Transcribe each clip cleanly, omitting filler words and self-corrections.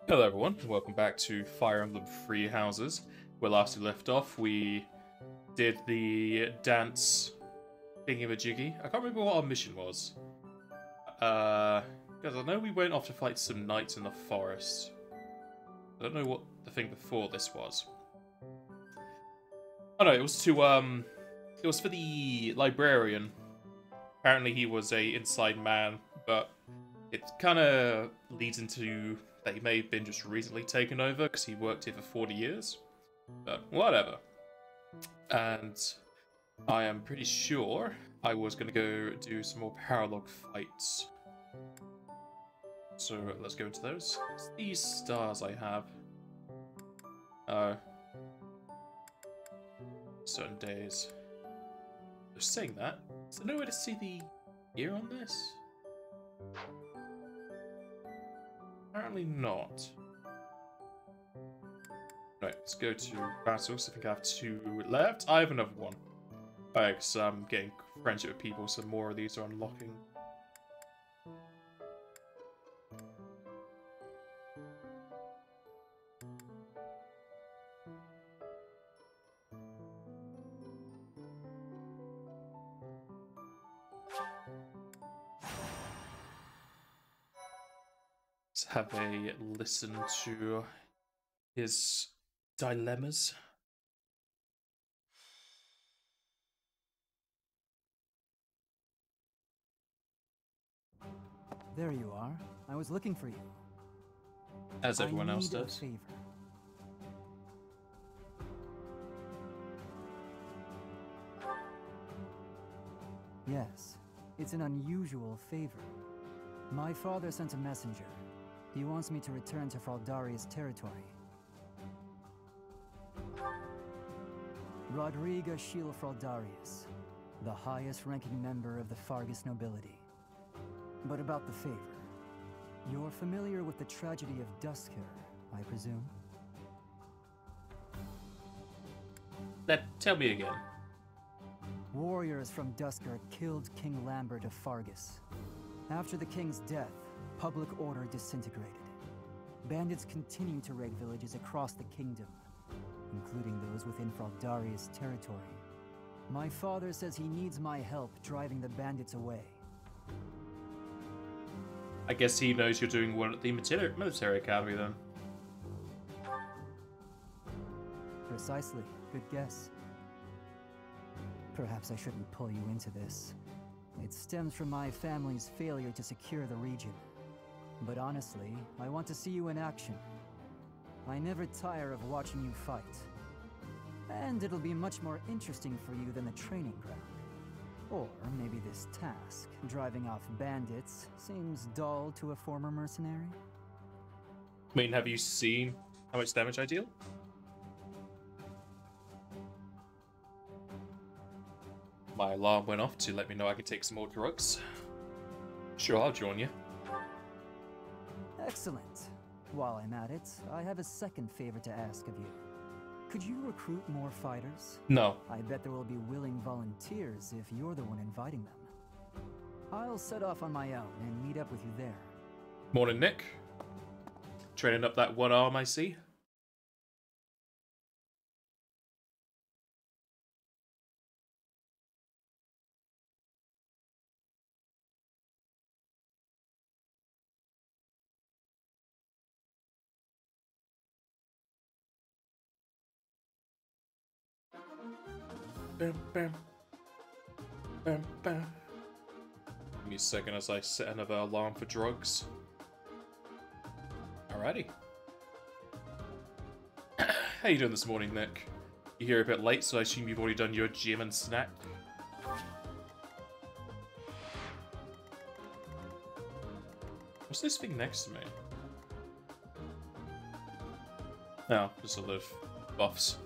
Hello everyone, and welcome back to Fire Emblem Three Houses. Where last we left off, we did the dance thingy-majiggy. I can't remember what our mission was. Because I know we went off to fight some knights in the forest. I don't know what the thing before this was. Oh no, it was to, it was for the librarian. Apparently he was a inside man, but it kind of leads into that he may have been just recently taken over because he worked here for 40 years. But whatever. And I am pretty sure I was going to go do some more paralog fights. So let's go into those. It's these stars I have. Certain days. Just saying that. Is there no way to see the year on this? Apparently not. Right, let's go to battles. I think I have 2 left. I have another one. Alright, because I'm getting friendship with people, so more of these are unlocking. Let's have a listen to his dilemmas. There you are. I was looking for you. As everyone else I need does. a favor. Yes, it's an unusual favor. My father sent a messenger. He wants me to return to Fraldaria's territory. Rodriga Shiel Fraldarius, the highest-ranking member of the Fargus nobility. But about the favor. You're familiar with the tragedy of Duscur, I presume? Tell me again. Warriors from Duscur killed King Lambert of Fargus. After the king's death, public order disintegrated. Bandits continue to raid villages across the kingdom, including those within Fraldaria's territory. My father says he needs my help driving the bandits away. I guess he knows you're doing one at the military academy then. Precisely. Good guess. Perhaps I shouldn't pull you into this. It stems from my family's failure to secure the region. But honestly, I want to see you in action. I never tire of watching you fight. And it'll be much more interesting for you than the training ground. Or maybe this task, driving off bandits, seems dull to a former mercenary? I mean, have you seen how much damage I deal? My alarm went off to let me know I could take some more drugs. Sure, I'll join you. Excellent. While I'm at it, I have a second favor to ask of you. Could you recruit more fighters? No. I bet there will be willing volunteers if you're the one inviting them. I'll set off on my own and meet up with you there. Morning, Nick. Training up that one arm, I see. Bam, bam. Bam, bam. Give me a second as I set another alarm for drugs. Alrighty. How you doing this morning, Nick? You're here a bit late, so I assume you've already done your gym and snack. What's this thing next to me? No, just sort of buffs.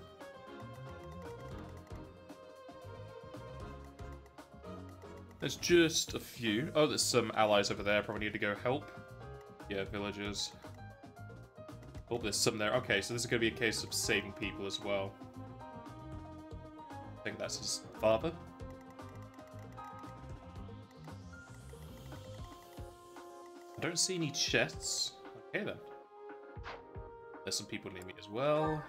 There's just a few. Oh, there's some allies over there. Probably need to go help. Yeah, villagers. Oh, there's some there. Okay, so this is going to be a case of saving people as well. I think that's his father. I don't see any chests. Okay then. There's some people near me as well.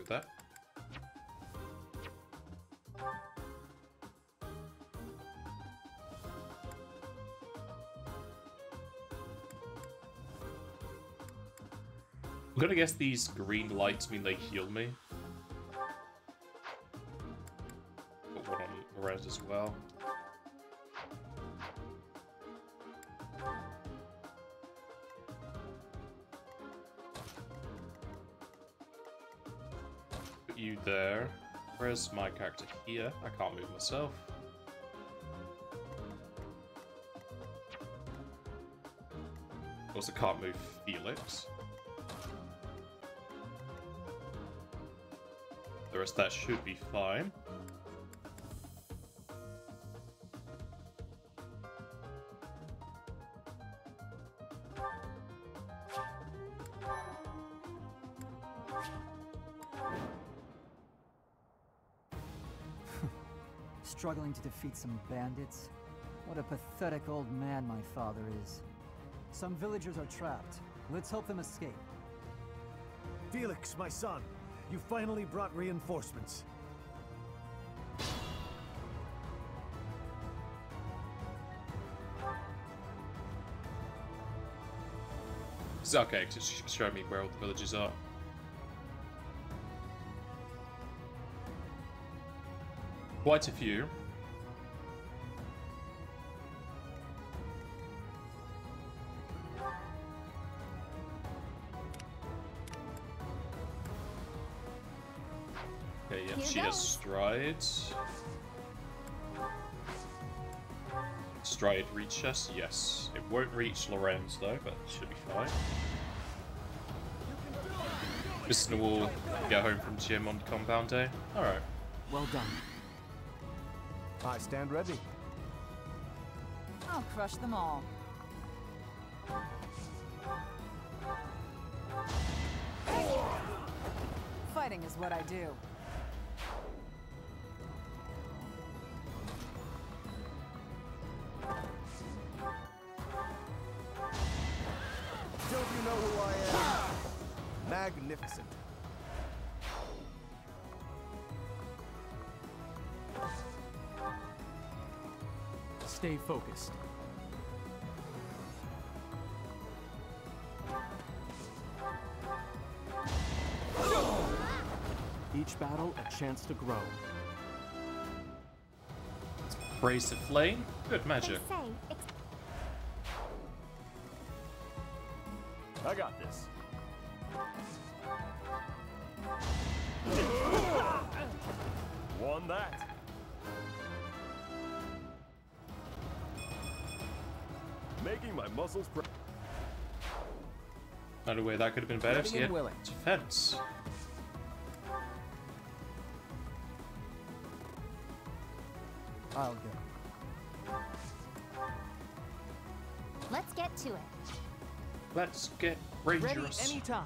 That. I'm gonna guess these green lights mean they heal me. Put one on red as well. You there. Where's my character here? I can't move myself. Also can't move Felix. The rest of that should be fine. Struggling to defeat some bandits? What a pathetic old man my father is. Some villagers are trapped. Let's help them escape. Felix, my son, you finally brought reinforcements. It's okay, just show me where all the villages are. Quite a few. Okay, yeah, she has stride. Stride reach us? Yes. It won't reach Lorenz though, but it should be fine. Mr. will get home from gym on compound day. Alright. Well done. I stand ready. I'll crush them all. Fighting is what I do. Don't you know who I am? Magnificent. Stay focused. Each battle a chance to grow. Praise the flame. Good magic. I got this. Won that. Making my muscles Not a way that could have been better. Ready So and willing. defense. I'll go. Let's get to it. Let's get Ready dangerous. anytime.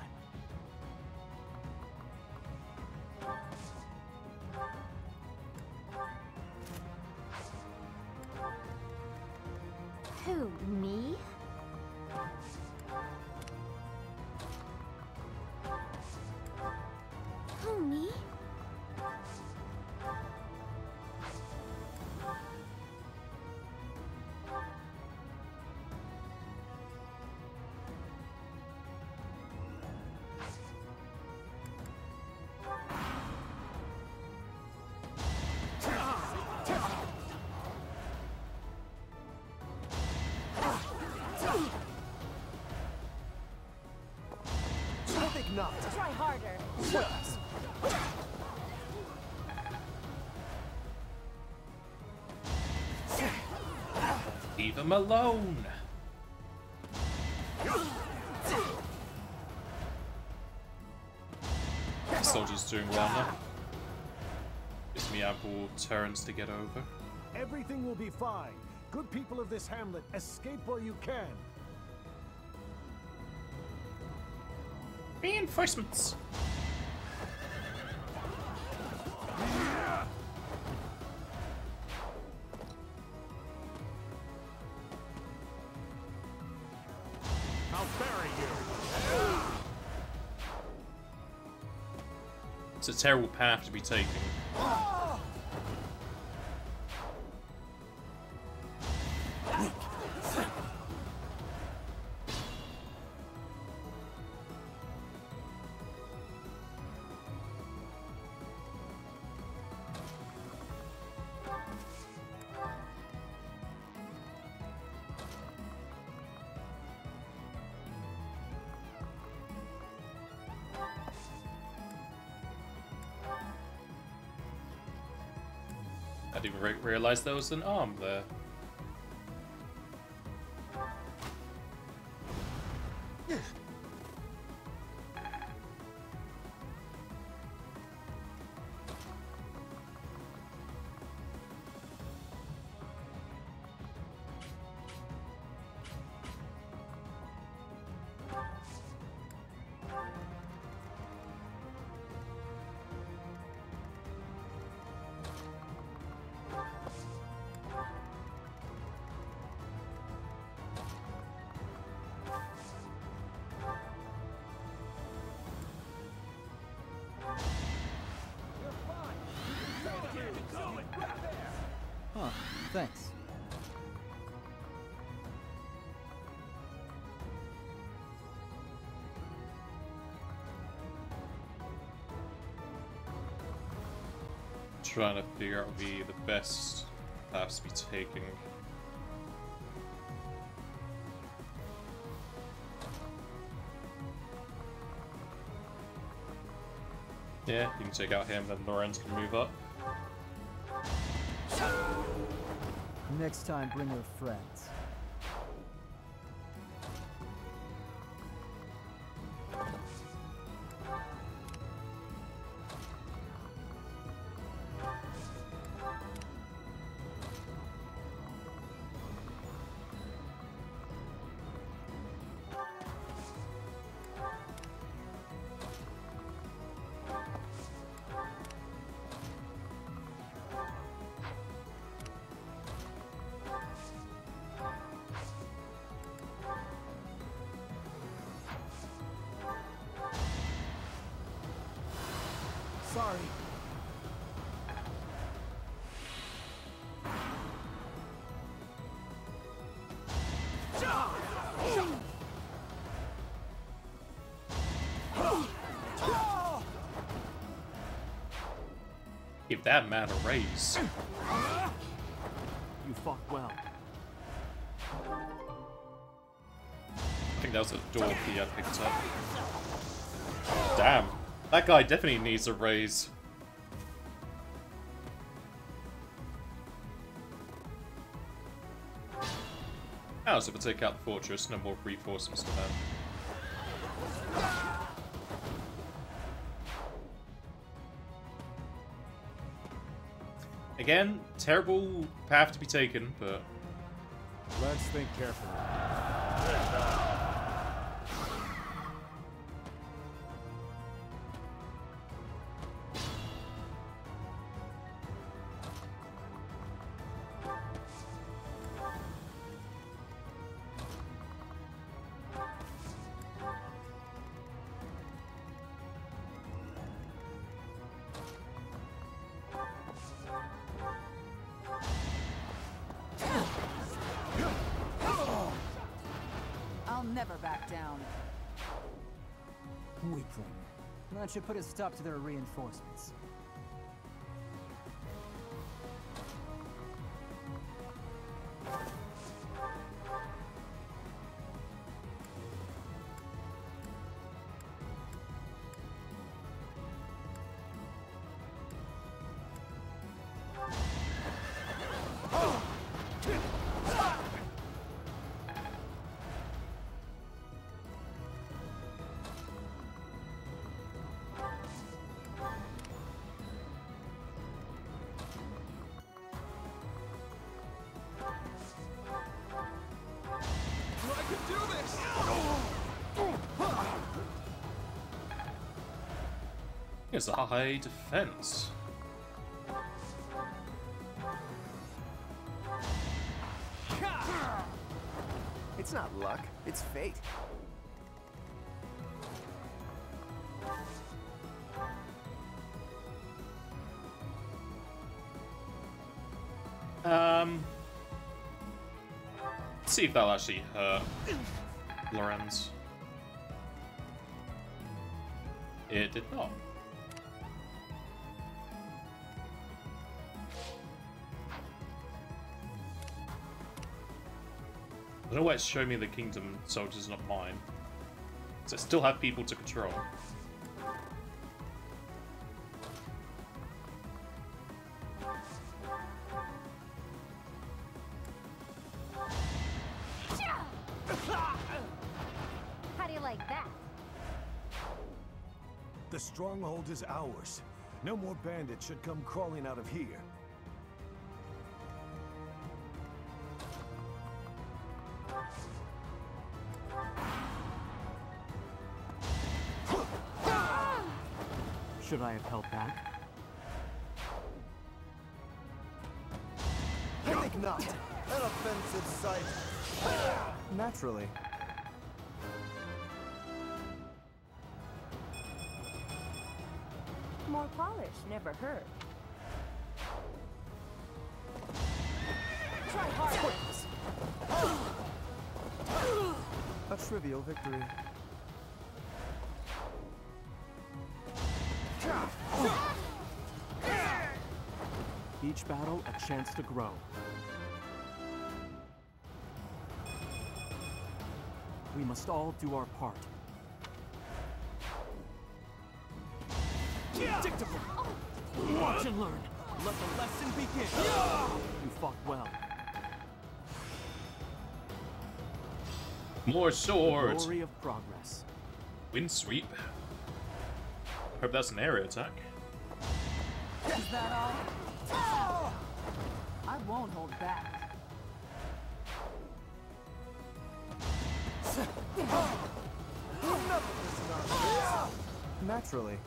Who, me? Who, me? I think not. Try harder. Leave him alone. soldier's doing well now. Gives me ample turns to get over. Everything will be fine. Good people of this hamlet, escape while you can. Reinforcements! I'll bury you. It's a terrible path to be taking. I didn't realize there was an arm there. Huh, thanks. Trying to figure out what would be the best paths to be taking. Yeah, you can take out him, then Lorenz can move up. Next time, bring your friends. Sorry. Give that man a raise. You fought well. I think that was a door key I picked up. Damn. That guy definitely needs a raise. Oh, so if I take out the fortress, no more reinforcements for them. Again, terrible path to be taken, but... Let's think carefully. I'll never back down. Weakling. That should put a stop to their reinforcements. Here's a high defense. It's not luck, it's fate. Let's see if that'll actually hurt Lorenz. It did not. I don't know why it's showing me the kingdom soldiers, not mine. So I still have people to control. How do you like that? The stronghold is ours. No more bandits should come crawling out of here. Should I have held back? I think not. An offensive sight. Naturally. More polish never hurt. Try harder. A trivial victory. Each battle a chance to grow. We must all do our part. Predictable! Watch and learn. Let the lesson begin. You fought well. More The swords. glory of progress. Wind sweep. Hope that's an area attack. Is that all? I won't hold back. Naturally.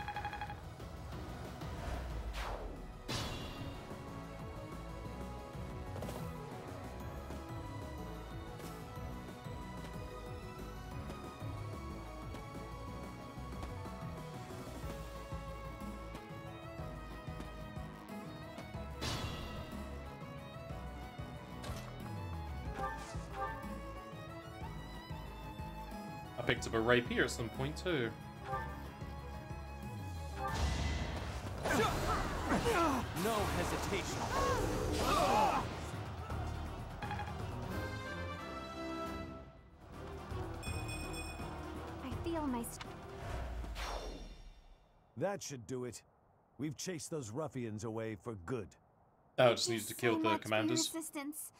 I picked up a rapier at some point too. No hesitation. I feel my That should do it. We've chased those ruffians away for good. Oh, just needed to kill so the much commanders. for your assistance.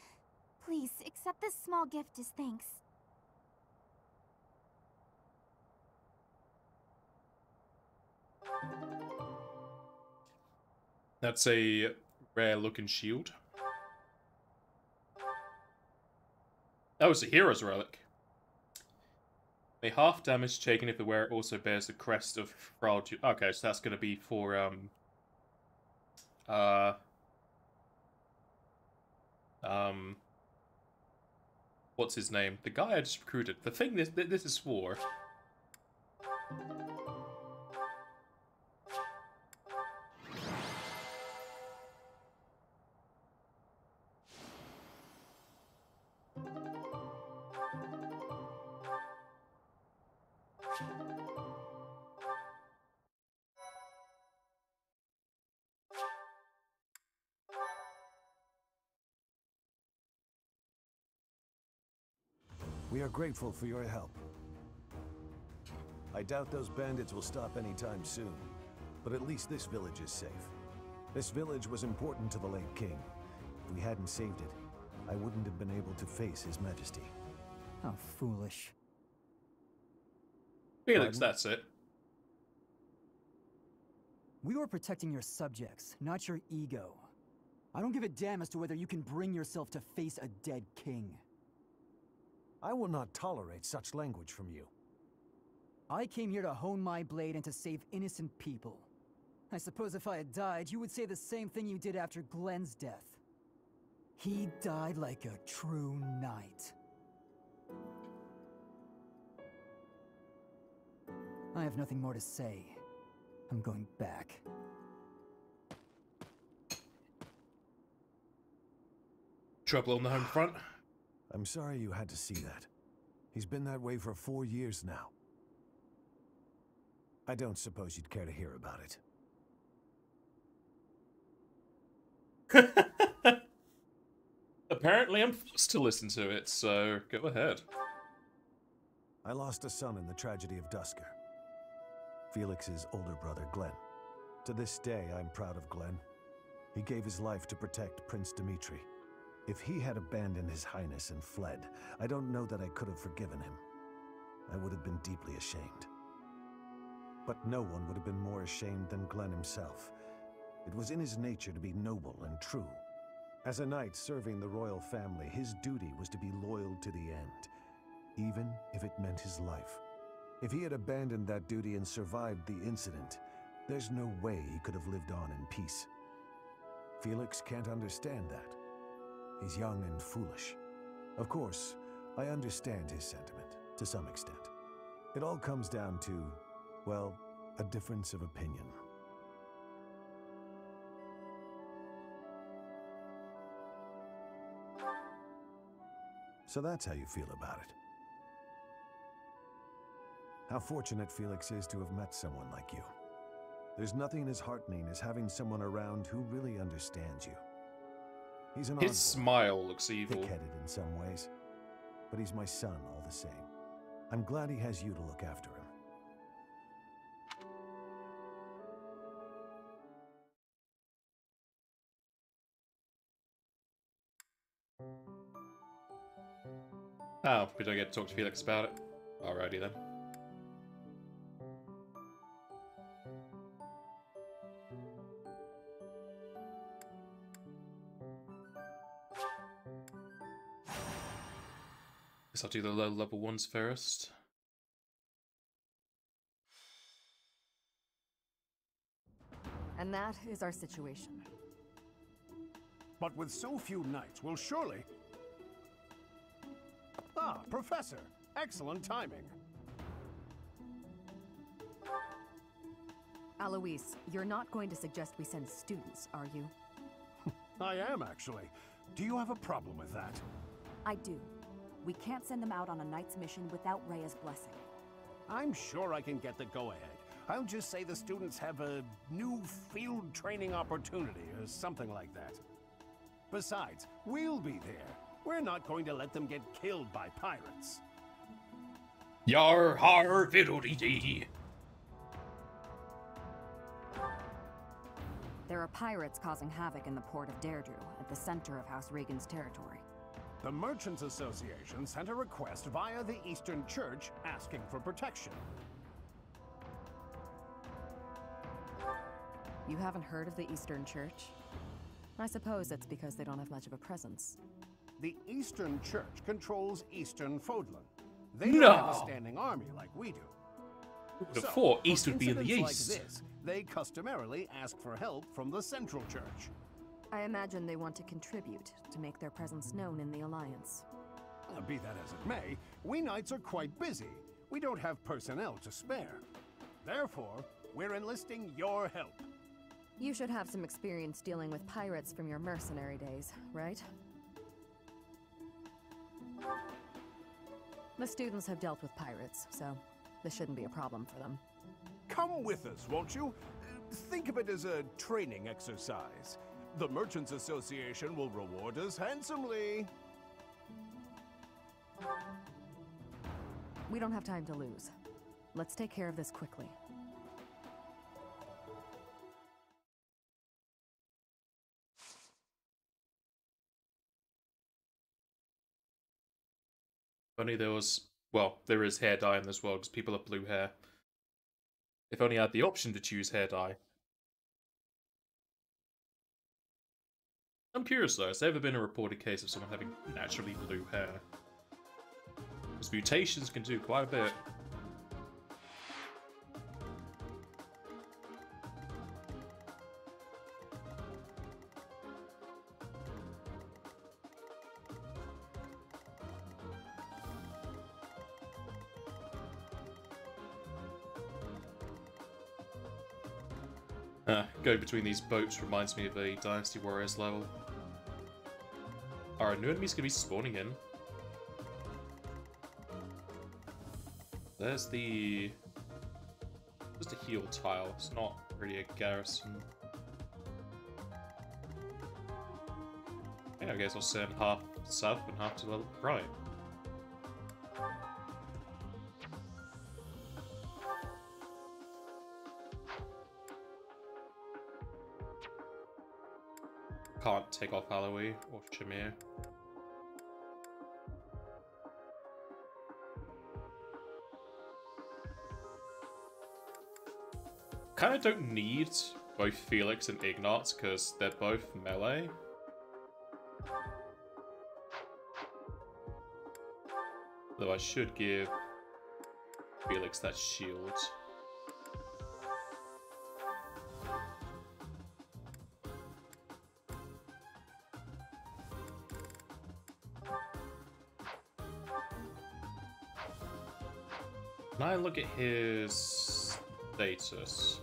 Please accept this small gift as thanks. That's a rare looking shield. That was a hero's relic. A half damage taken if the wearer also bears the crest of fragile. Okay, so that's gonna be for what's his name? The guy I just recruited. The thing this is for. We are grateful for your help. I doubt those bandits will stop anytime soon, but at least this village is safe. This village was important to the late king. If we hadn't saved it, I wouldn't have been able to face his majesty. How foolish. Felix, Pardon? that's it. We were protecting your subjects, not your ego. I don't give a damn as to whether you can bring yourself to face a dead king. I will not tolerate such language from you. I came here to hone my blade and to save innocent people. I suppose if I had died, you would say the same thing you did after Glenn's death. He died like a true knight. I have nothing more to say. I'm going back. Trouble on the home front. I'm sorry you had to see that. He's been that way for 4 years now. I don't suppose you'd care to hear about it. Apparently I'm forced to listen to it, so go ahead. I lost a son in the tragedy of Dusker. Felix's older brother, Glenn. To this day, I'm proud of Glenn. He gave his life to protect Prince Dimitri. If he had abandoned his highness and fled, I don't know that I could have forgiven him. I would have been deeply ashamed. But no one would have been more ashamed than Glenn himself. It was in his nature to be noble and true. As a knight serving the royal family, his duty was to be loyal to the end, even if it meant his life. If he had abandoned that duty and survived the incident, there's no way he could have lived on in peace. Felix can't understand that. He's young and foolish. Of course, I understand his sentiment, to some extent. It all comes down to, well, a difference of opinion. So that's how you feel about it. How fortunate Felix is to have met someone like you. There's nothing as heartening as having someone around who really understands you. He's an His oddball, smile looks evil. thick-headed in some ways, but he's my son all the same. I'm glad he has you to look after him. Oh, we don't get to talk to Felix about it. Alrighty then. Guess I'll do the low level ones first. And that is our situation. But with so few knights, we'll surely... Ah, Professor! Excellent timing. Alois, you're not going to suggest we send students, are you? I am, actually. Do you have a problem with that? I do. We can't send them out on a knight's mission without Rhea's blessing. I'm sure I can get the go-ahead. I'll just say the students have a new field training opportunity or something like that. Besides, we'll be there. We're not going to let them get killed by pirates. Yar har fiddle-dee-dee. There are pirates causing havoc in the port of Deirdre, at the center of House Regan's territory. The Merchants Association sent a request via the Eastern Church asking for protection. You haven't heard of the Eastern Church? I suppose it's because they don't have much of a presence. The Eastern Church controls Eastern Fodlan. They don't have a standing army like we do. Who would have thought East for would be in the incidents East? like this, they customarily ask for help from the Central Church. I imagine they want to contribute to make their presence known in the Alliance. Be that as it may, we knights are quite busy. We don't have personnel to spare. Therefore, we're enlisting your help. You should have some experience dealing with pirates from your mercenary days, right? The students have dealt with pirates, so this shouldn't be a problem for them. Come with us, won't you? Think of it as a training exercise. The Merchants Association will reward us handsomely. We don't have time to lose. Let's take care of this quickly. Funny there was, well, there is hair dye in this world because people have blue hair. If only I had the option to choose hair dye. I'm curious though, has there ever been a reported case of someone having naturally blue hair? Because mutations can do quite a bit. Going between these boats reminds me of a Dynasty Warriors level. Alright, new enemies gonna be spawning in. There's the... just a heal tile, it's not really a garrison. Yeah, I guess I'll send half south and half to the right. Can't take off Aloe or Shamir. Kinda don't need both Felix and Ignatz because they're both melee. Though I should give Felix that shield. Can I look at his status?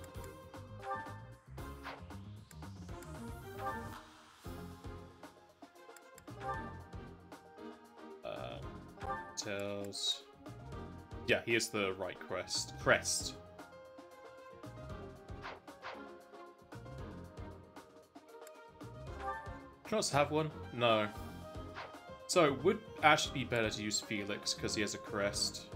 Details. Yeah, he is the right crest. Can I also have one? No. So, it would actually be better to use Felix because he has a crest.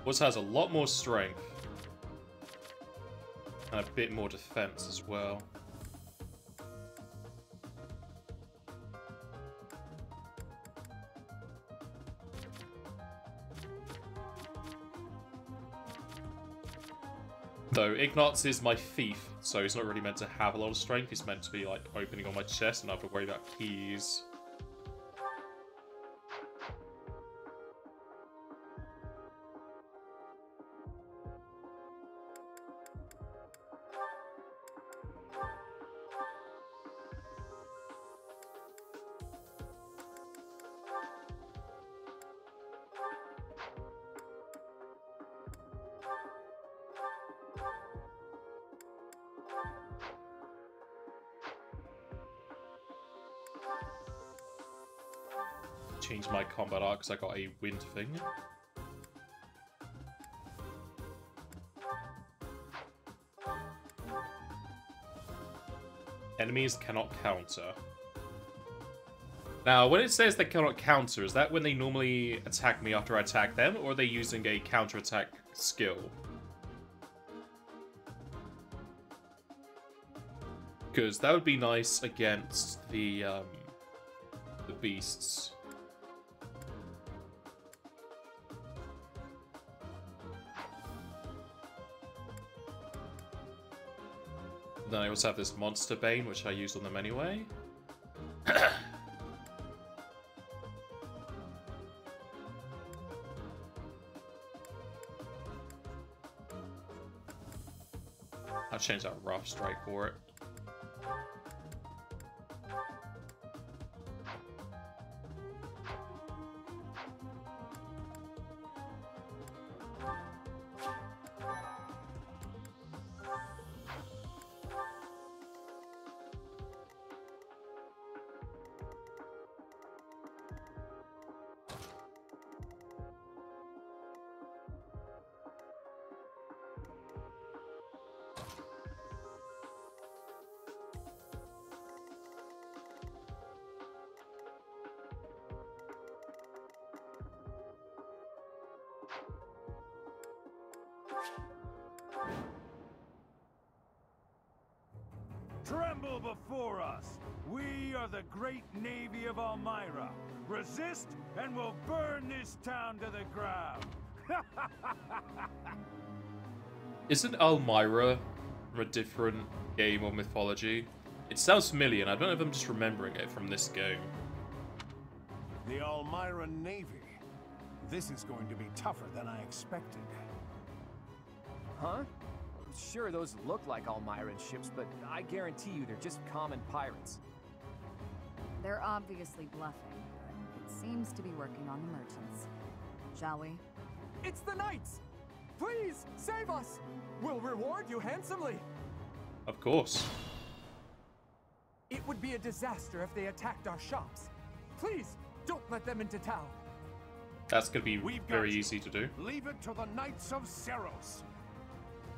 Also has a lot more strength. And a bit more defense as well. Though Ignatz is my thief, so he's not really meant to have a lot of strength. He's meant to be like opening on my chest and I have to worry about keys. Change my combat art because I got a wind thing. Enemies cannot counter. Now, when it says they cannot counter, is that when they normally attack me after I attack them, or are they using a counterattack skill? Because that would be nice against the beasts. Then I also have this Monster Bane, which I used on them anyway. I'll change that Rough Strike for it. Tremble before us! We are the great navy of Elmira. Resist, and we'll burn this town to the ground! Isn't Elmira from a different game or mythology? It sounds familiar, and I don't know if I'm just remembering it from this game. The Elmira Navy. This is going to be tougher than I expected. Huh? Sure, those look like Elmiran ships, but I guarantee you they're just common pirates. They're obviously bluffing, but it seems to be working on the merchants. Shall we? It's the Knights! Please, save us! We'll reward you handsomely! Of course. It would be a disaster if they attacked our shops. Please, don't let them into town. That's going to be very easy to do. Leave it to the Knights of Seros.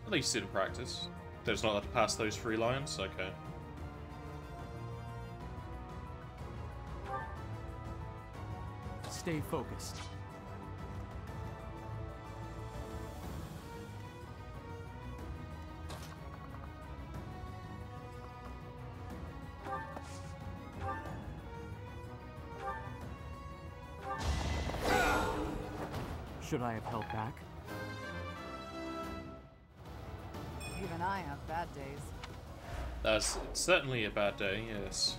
At least in practice. There's not allowed to pass those 3 lions? Okay. Stay focused. Should I have held back? Even I have bad days. That's certainly a bad day, yes.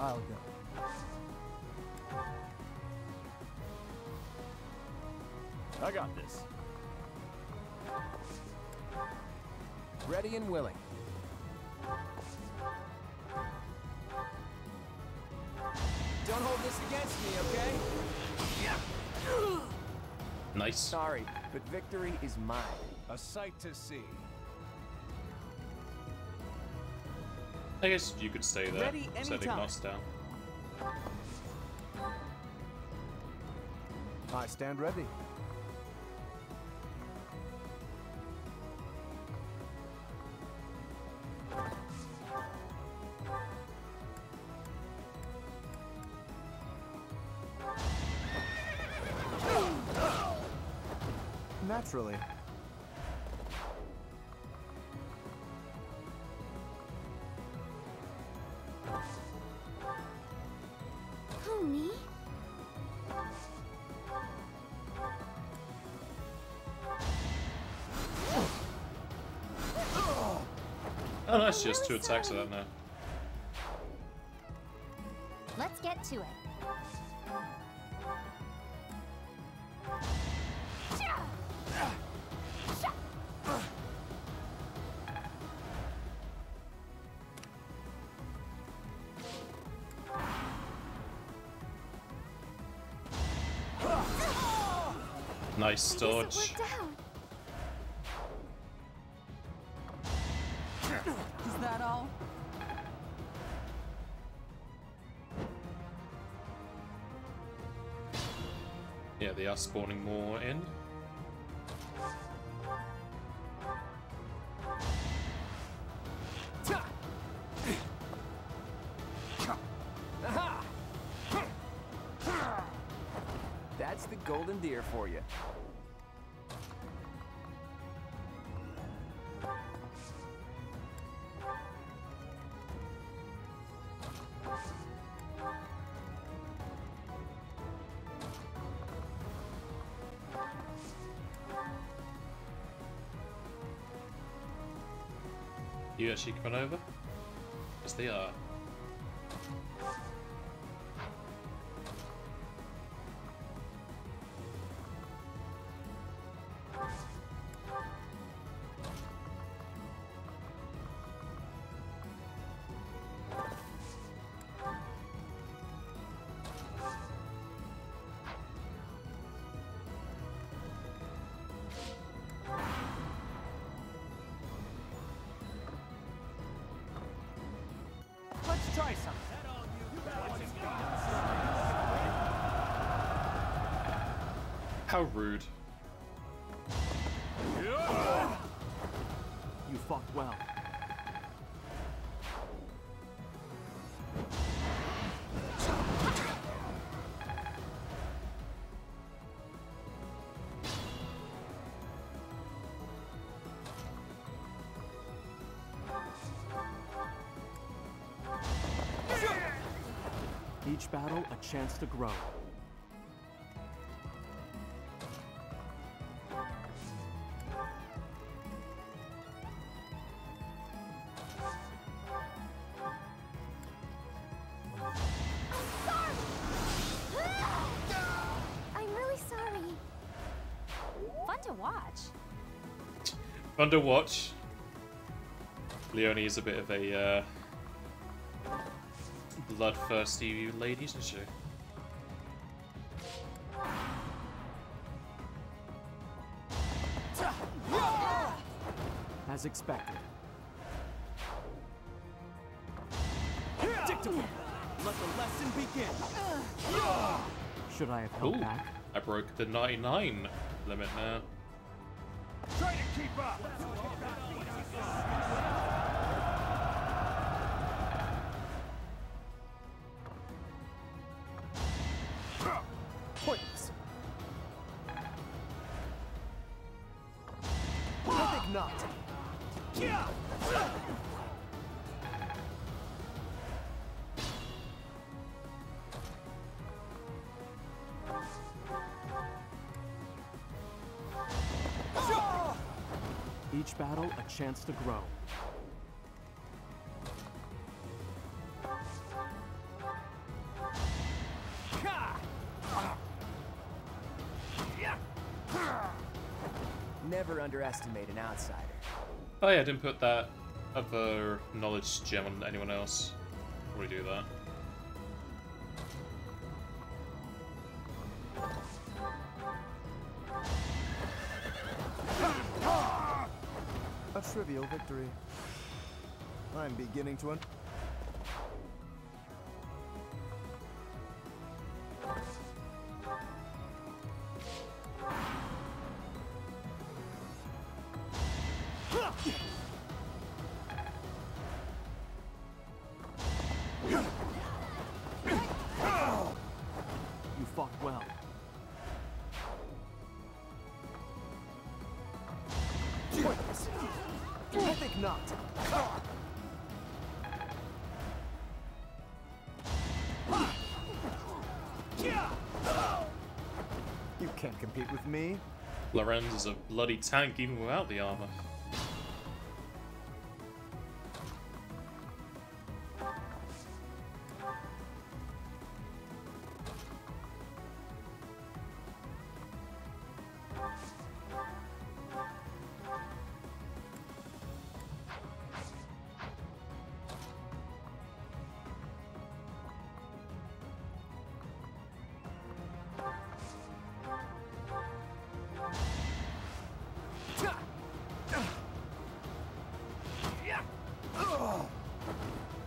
I'll go. I got this. Ready and willing. Don't hold this against me, okay? Nice. Sorry, but victory is mine. A sight to see. I guess you could stay there, Ready setting anytime. us down. I stand ready. Naturally. Who, me? Oh, nice, just 2 attacks of that now. Let's get to it. Nice dodge. It worked out. Is that all? Yeah, they are spawning more in. That's the golden deer for you. You actually coming over? Yes, they are. Let's try some. How rude. You fought well. Each battle a chance to grow. I'm really sorry. Fun to watch. Fun to watch. Leonie is a bit of a bloodthirsty lady, isn't she? As expected. Predictable. Let the lesson begin. Should I have held Ooh, back? I broke the 99 limit now. Try to keep up! Pointless. I think not. Each battle, a chance to grow. Never underestimate an outsider. Oh yeah, I didn't put that other knowledge gem on anyone else. Probably do that. A trivial victory. I'm beginning to You fought well. Pointless. I think not. You can't compete with me. Lorenz is a bloody tank even without the armor.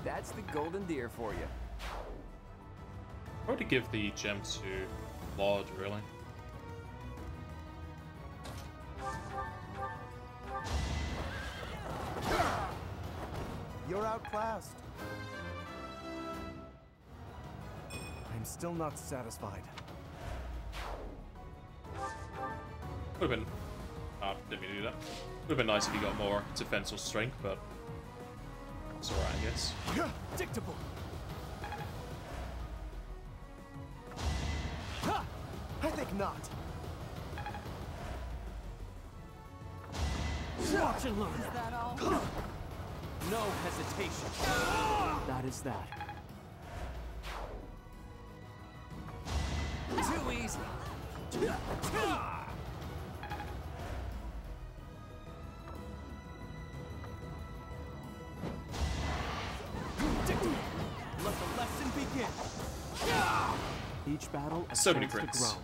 That's the golden deer for you. I would give the gem to Lord, really. You're outclassed. I'm still not satisfied. Would have been. Didn't mean to do that. Would have been nice if you got more defense or strength, but it's alright, I guess. Predictable. I think not. Watch and learn. Is that all? No hesitation. That is that. Too easy. Let the lesson begin. Each battle, a So many chance crits. to grow.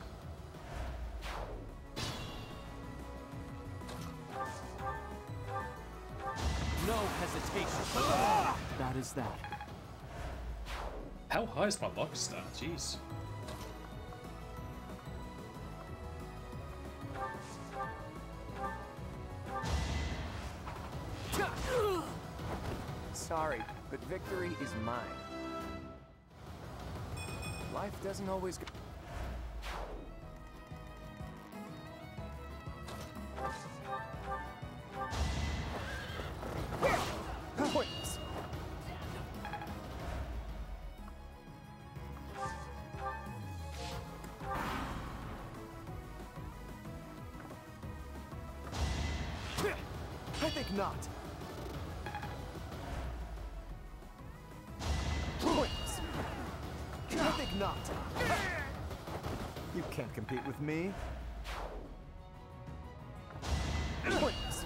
No hesitation. That is that. How high is my luck stat? Jeez. Sorry, but victory is mine. Life doesn't always go. Pointless. I think not. Pointless. I think not. You can't compete with me. Pointless.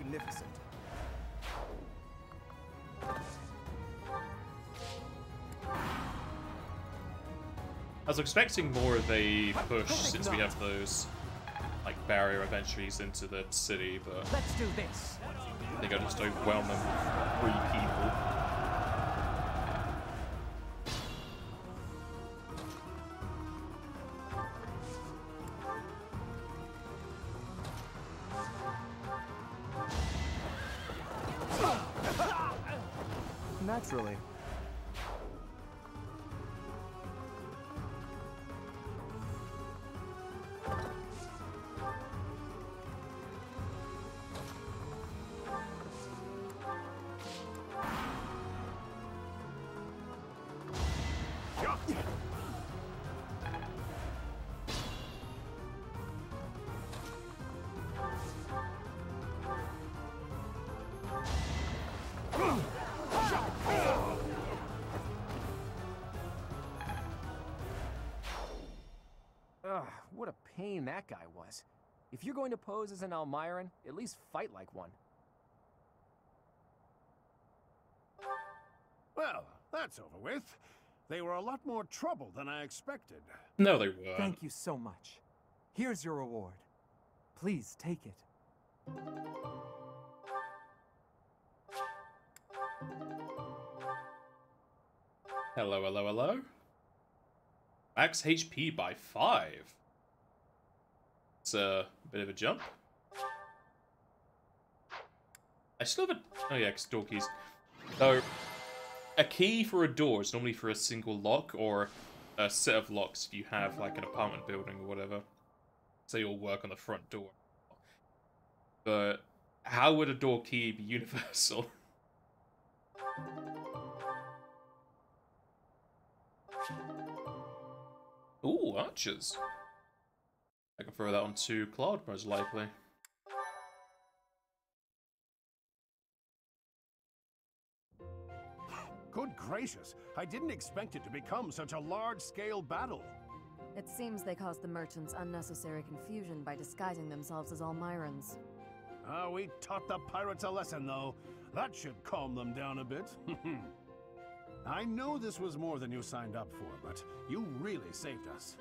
magnificent. I was expecting more of a push since we have those like barrier entries into the city, but Let's do this. I think I just overwhelm them with 3 people. Naturally. Ugh, what a pain that guy was. If you're going to pose as an Almiran, at least fight like one. Well, that's over with. They were a lot more trouble than I expected. No, they weren't. Thank you so much. Here's your reward. Please take it. Hello, hello, hello. Max HP by 5. It's a bit of a jump. I still have a... Oh yeah, it's door keys. So, a key for a door is normally for a single lock or a set of locks if you have like an apartment building or whatever. So you'll work on the front door. But how would a door key be universal? Ooh, archers. I can throw that onto Claude, most likely. Good gracious, I didn't expect it to become such a large-scale battle. It seems they caused the merchants unnecessary confusion by disguising themselves as Almirans. We taught the pirates a lesson, though. That should calm them down a bit. I know this was more than you signed up for, but you really saved us.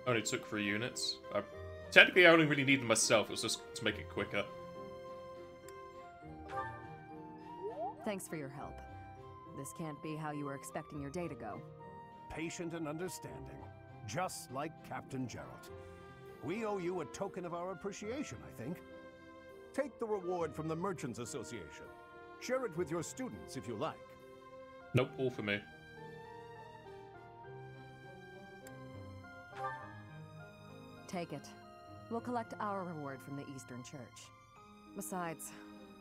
Only took 3 units. Technically, I only really needed myself. It was just to make it quicker. Thanks for your help. This can't be how you were expecting your day to go. Patient and understanding, just like Captain Gerald. We owe you a token of our appreciation, I think. Take the reward from the Merchants Association. Share it with your students if you like. Nope, all for me. Take it. We'll collect our reward from the Eastern Church. Besides,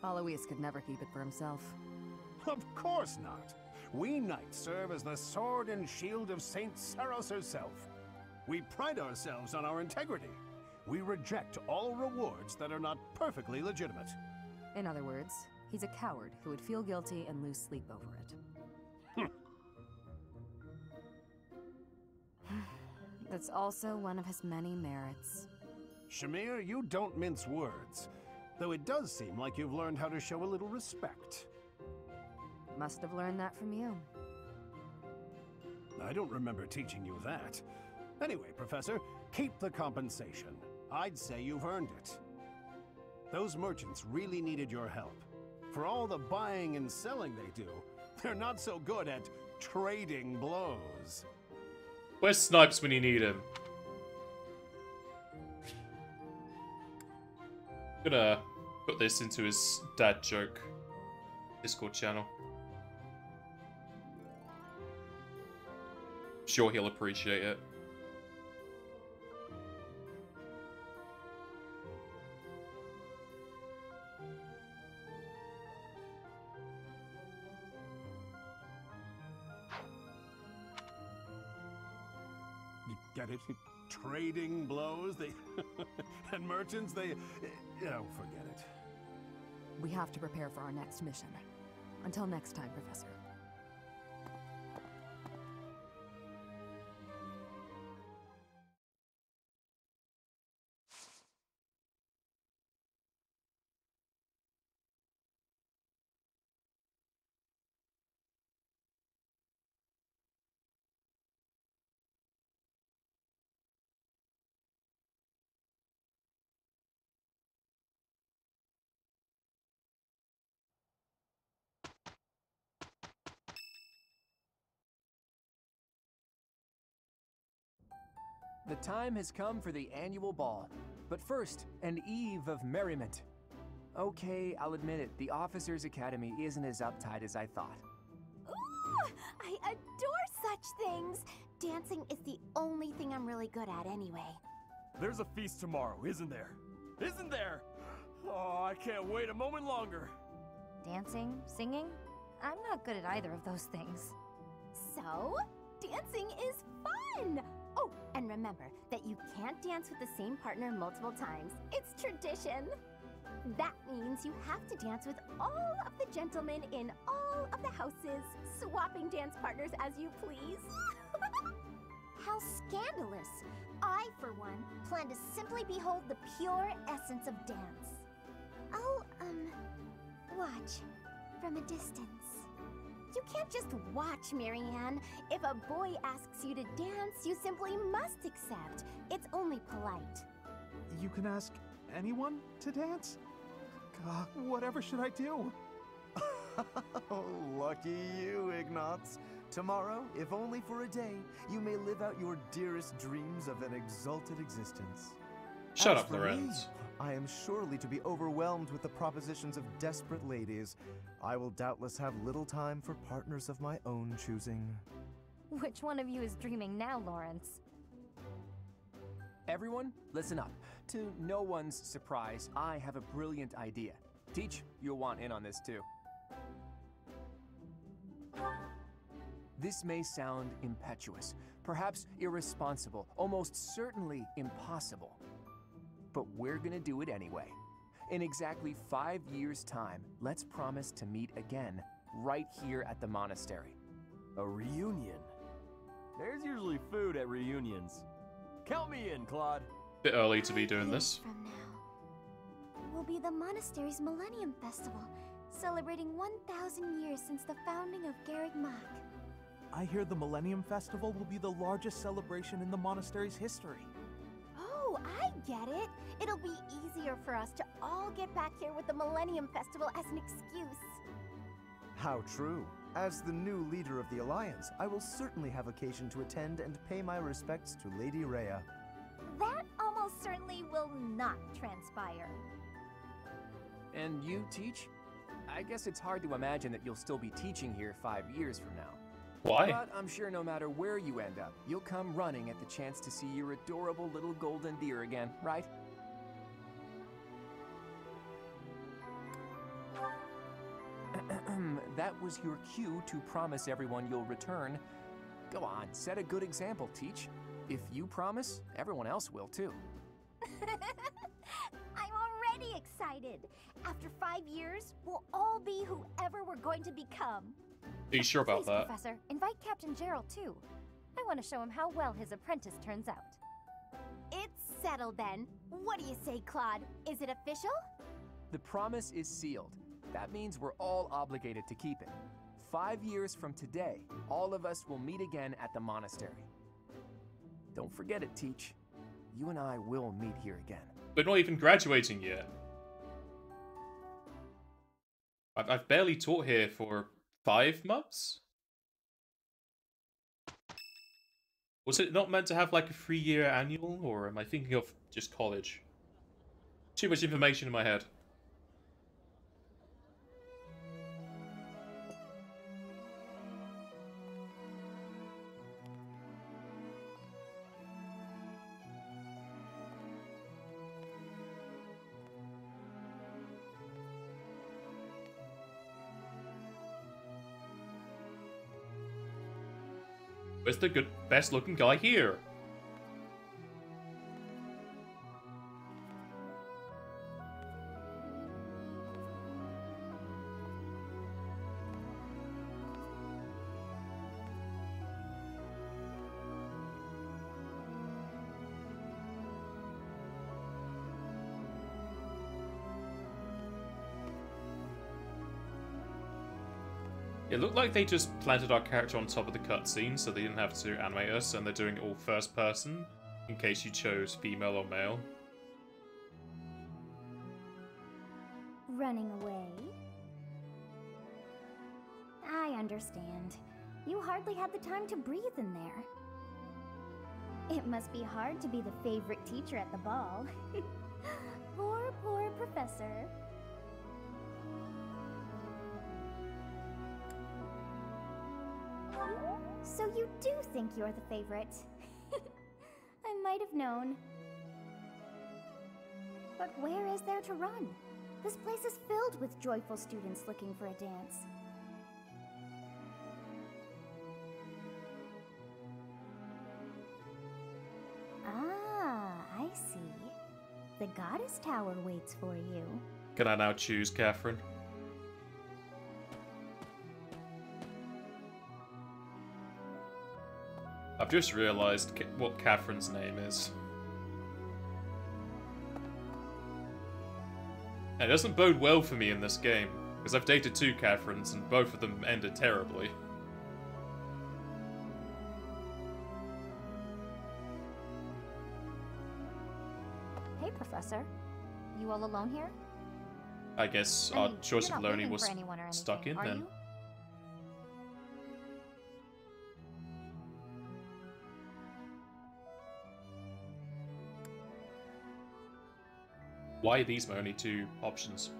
Alois could never keep it for himself. Of course not. We knights serve as the sword and shield of Saint Saros herself. We pride ourselves on our integrity. We reject all rewards that are not perfectly legitimate. In other words, he's a coward who would feel guilty and lose sleep over it. That's also one of his many merits. Shamir, you don't mince words. Though it does seem like you've learned how to show a little respect. Must have learned that from you. I don't remember teaching you that. Anyway, Professor, keep the compensation. I'd say you've earned it. Those merchants really needed your help. For all the buying and selling they do, they're not so good at trading blows. Where's Snipes when you need him? I'm gonna put this into his dad joke Discord channel. Sure he'll appreciate it. You get it? Trading blows, they... and merchants, they... Oh, forget it. We have to prepare for our next mission. Until next time, Professor. The time has come for the annual ball. But first, an eve of merriment. Okay, I'll admit it, the Officers' Academy isn't as uptight as I thought. Ooh, I adore such things. Dancing is the only thing I'm really good at anyway. There's a feast tomorrow, isn't there? Isn't there? Oh, I can't wait a moment longer. Dancing? Singing? I'm not good at either of those things. So, dancing is fun! Oh, and remember that you can't dance with the same partner multiple times. It's tradition. That means you have to dance with all of the gentlemen in all of the houses, swapping dance partners as you please. How scandalous! I, for one, plan to simply behold the pure essence of dance. I'll, watch from a distance. You can't just watch, Marianne. If a boy asks you to dance, you simply must accept. It's only polite. You can ask anyone to dance? God, whatever should I do? Oh, lucky you, Ignatz. Tomorrow, if only for a day, you may live out your dearest dreams of an exalted existence. Shut As up, for Lorenz. me, I am surely to be overwhelmed with the propositions of desperate ladies. I will doubtless have little time for partners of my own choosing. Which one of you is dreaming now, Lawrence? Everyone, listen up. To no one's surprise, I have a brilliant idea. Teach, you'll want in on this too. This may sound impetuous, perhaps irresponsible, almost certainly impossible. But we're gonna do it anyway. In exactly 5 years' time, let's promise to meet again, right here at the monastery. A reunion? There's usually food at reunions. Count me in, Claude. Bit early to be doing this. From now, will be the monastery's Millennium Festival, celebrating 1,000 years since the founding of Garreg Mach. I hear the Millennium Festival will be the largest celebration in the monastery's history. Oh, I get it. It'll be easier for us to all get back here with the Millennium Festival as an excuse. How true. As the new leader of the Alliance, I will certainly have occasion to attend and pay my respects to Lady Rhea. That almost certainly will not transpire. And you, Teach? I guess it's hard to imagine that you'll still be teaching here 5 years from now. Why? But I'm sure no matter where you end up, you'll come running at the chance to see your adorable little golden deer again, right? That was your cue to promise everyone you'll return. Go on, set a good example, Teach. If you promise, everyone else will too. I'm already excited. After 5 years, we'll all be whoever we're going to become. Are you sure about Please, that? Professor, invite Captain Gerald too. I want to show him how well his apprentice turns out. It's settled then. What do you say, Claude? Is it official? The promise is sealed. That means we're all obligated to keep it. 5 years from today, all of us will meet again at the monastery. Don't forget it, Teach. You and I will meet here again. We're not even graduating yet. I've barely taught here for 5 months? Was it not meant to have like a 3-year annual, or am I thinking of just college? Too much information in my head. Where's the best looking guy here? It looked like they just planted our character on top of the cutscene so they didn't have to animate us, and they're doing it all first person, in case you chose female or male. Running away? I understand. You hardly had the time to breathe in there. It must be hard to be the favorite teacher at the ball. Poor, poor professor. So you do think you're the favorite? I might have known. But where is there to run? This place is filled with joyful students looking for a dance. Ah, I see. The Goddess Tower waits for you. Can I now choose Catherine? I've just realised what Catherine's name is. And it doesn't bode well for me in this game, because I've dated 2 Catherines and both of them ended terribly. Hey, Professor. You all alone here? I guess our choice of learning was stuck in then. Why are these my only 2 options?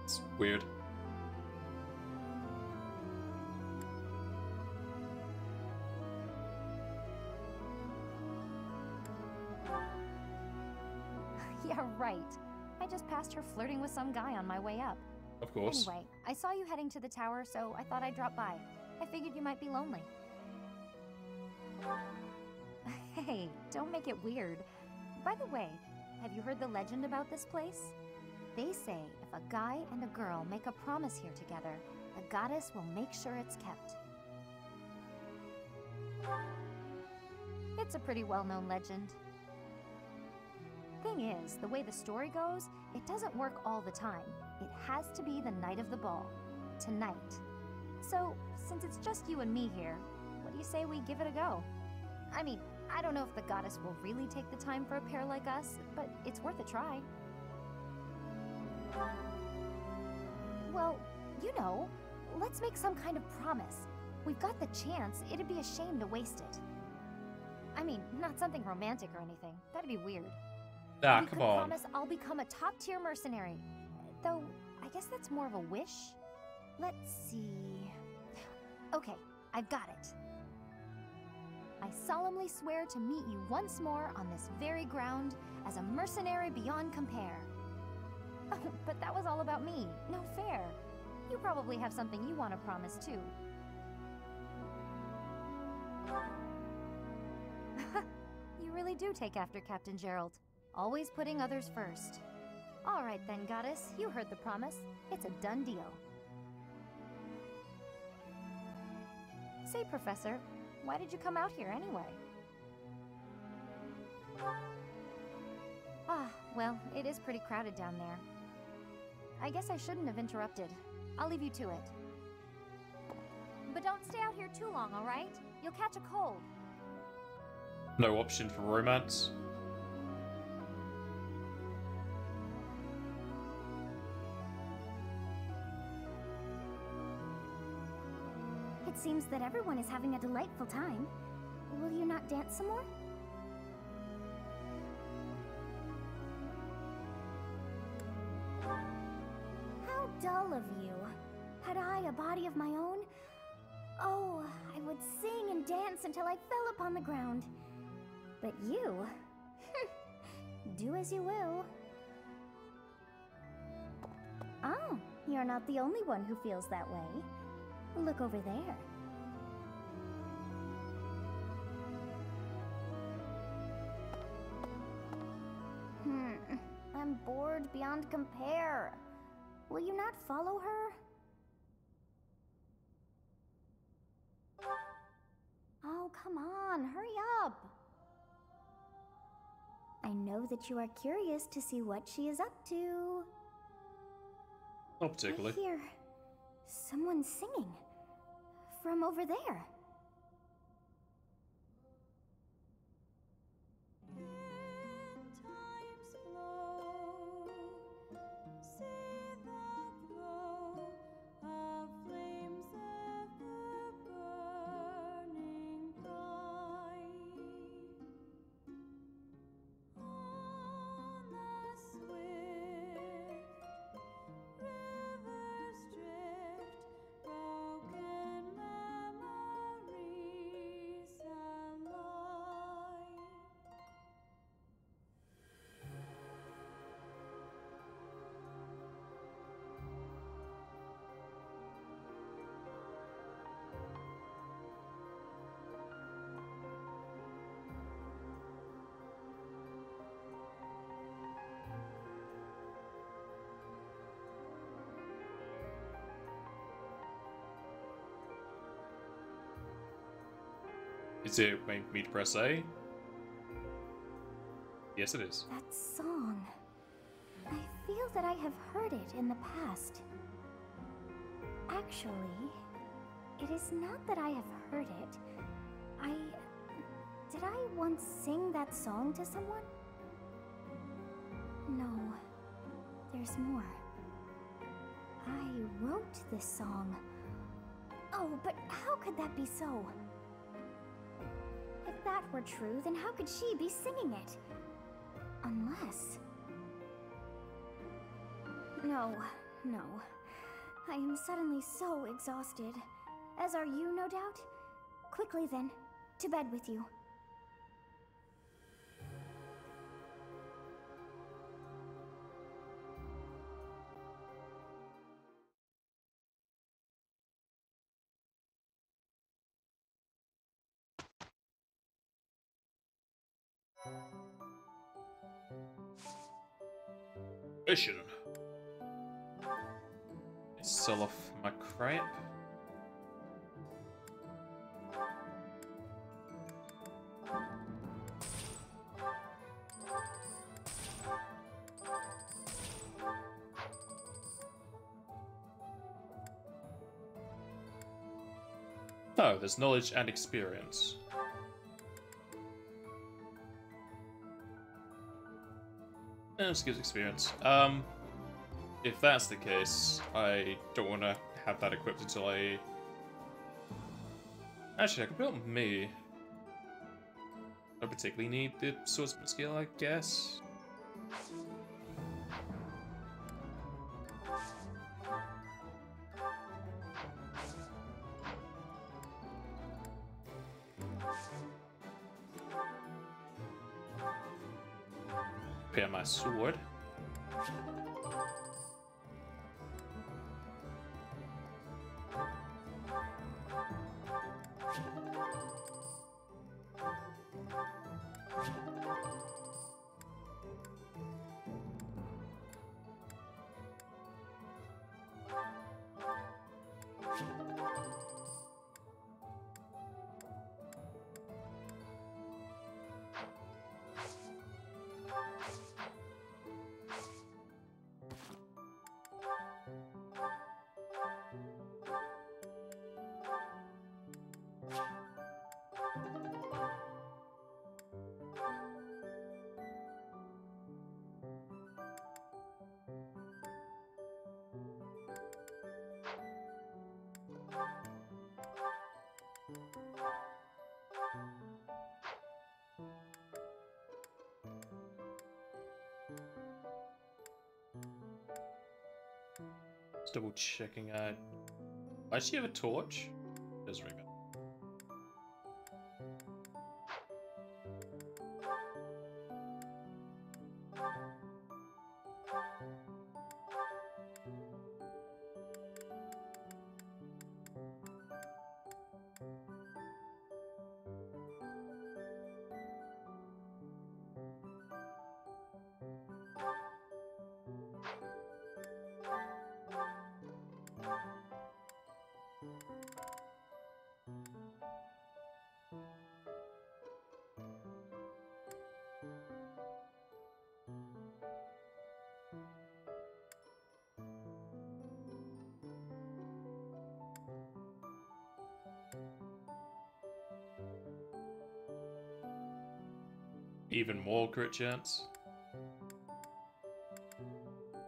It's weird. Yeah, right. I just passed her flirting with some guy on my way up. Of course. Anyway, I saw you heading to the tower, so I thought I'd drop by. I figured you might be lonely. Hey, don't make it weird. By the way, have you heard the legend about this place? They say if a guy and a girl make a promise here together, the goddess will make sure it's kept. It's a pretty well-known legend. Thing is, the way the story goes, it doesn't work all the time. It has to be the night of the ball. Tonight. So, since it's just you and me here, what do you say we give it a go? I mean, I don't know if the goddess will really take the time for a pair like us, but it's worth a try. Well, you know, let's make some kind of promise. We've got the chance, it'd be a shame to waste it. I mean, not something romantic or anything. That'd be weird. Ah, We come could on. promise I'll become a top-tier mercenary. Though, I guess that's more of a wish. Let's see... Okay, I've got it. I solemnly swear to meet you once more on this very ground as a mercenary beyond compare. Oh, but that was all about me. No fair. You probably have something you want to promise too. You really do take after Captain Gerald. Always putting others first. All right then, goddess. You heard the promise. It's a done deal. Say, Professor, why did you come out here anyway? Ah, well, it is pretty crowded down there. I guess I shouldn't have interrupted. I'll leave you to it. But don't stay out here too long, all right? You'll catch a cold. No option for romance. It seems that everyone is having a delightful time. Will you not dance some more? How dull of you. Had I a body of my own? Oh, I would sing and dance until I fell upon the ground. But you... do as you will. Oh, you're not the only one who feels that way. Look over there. I'm bored beyond compare. Will you not follow her? Oh, come on, hurry up. I know that you are curious to see what she is up to. Not particularly. I hear someone singing from over there. Is it waiting for me to press A? Yes, it is. That song. I feel that I have heard it in the past. Actually, it is not that I have heard it. Did I once sing that song to someone? No. There's more. I wrote this song. Oh, but how could that be so? If that were true, then how could she be singing it? Unless... No. I am suddenly so exhausted. As are you, no doubt? Quickly then, to bed with you. Mission. Sell off my crap. Oh, there's knowledge and experience. This gives experience. If that's the case, I don't want to have that equipped until I... Actually, I could build me. I don't particularly need the swordsman skill, I guess. Prepare my sword. Just double checking. I actually have a torch. Does ring up. Even more crit chance.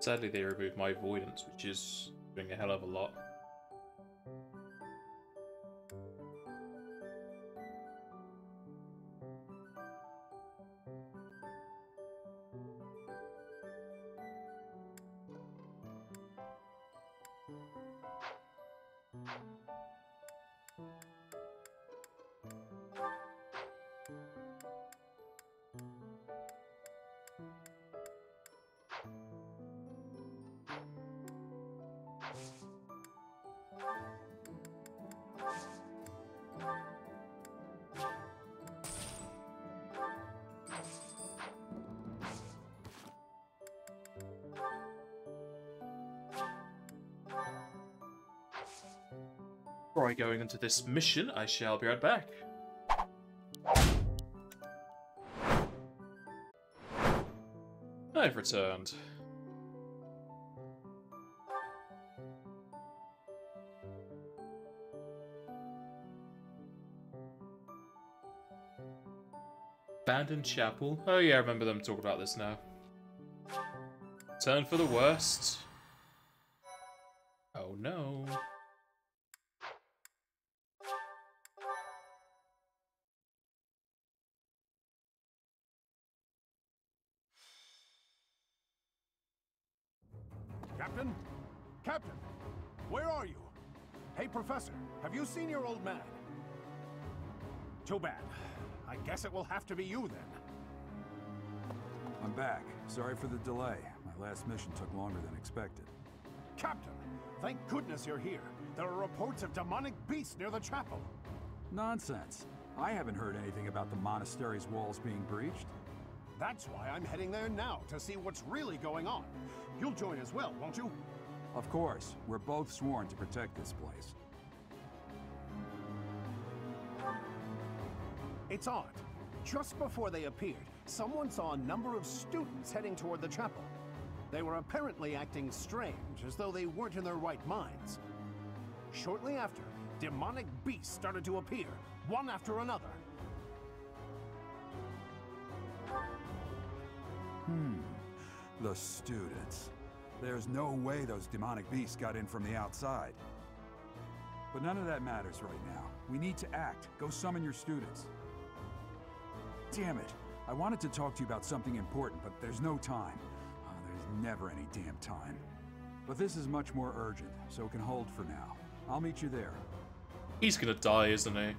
Sadly, they removed my avoidance, which is doing a hell of a lot. Before I going into this mission, I shall be right back. I've returned. Abandoned chapel. Oh yeah, I remember them talking about this now. Turn for the worst. Oh no. Captain? Captain! Where are you? Hey, Professor, have you seen your old man? Too bad. I guess it will have to be you then. I'm back. Sorry for the delay. My last mission took longer than expected. Captain, thank goodness you're here. There are reports of demonic beasts near the chapel. Nonsense. I haven't heard anything about the monastery's walls being breached. That's why I'm heading there now, to see what's really going on. You'll join as well, won't you? Of course. We're both sworn to protect this place. It's odd. Just before they appeared, someone saw a number of students heading toward the chapel. They were apparently acting strange, as though they weren't in their right minds. Shortly after, demonic beasts started to appear, one after another. The students. There's no way those demonic beasts got in from the outside. But none of that matters right now. We need to act. Go summon your students. Damn it. I wanted to talk to you about something important, but there's no time. There's never any damn time. But this is much more urgent, so it can hold for now. I'll meet you there. He's gonna die, isn't he?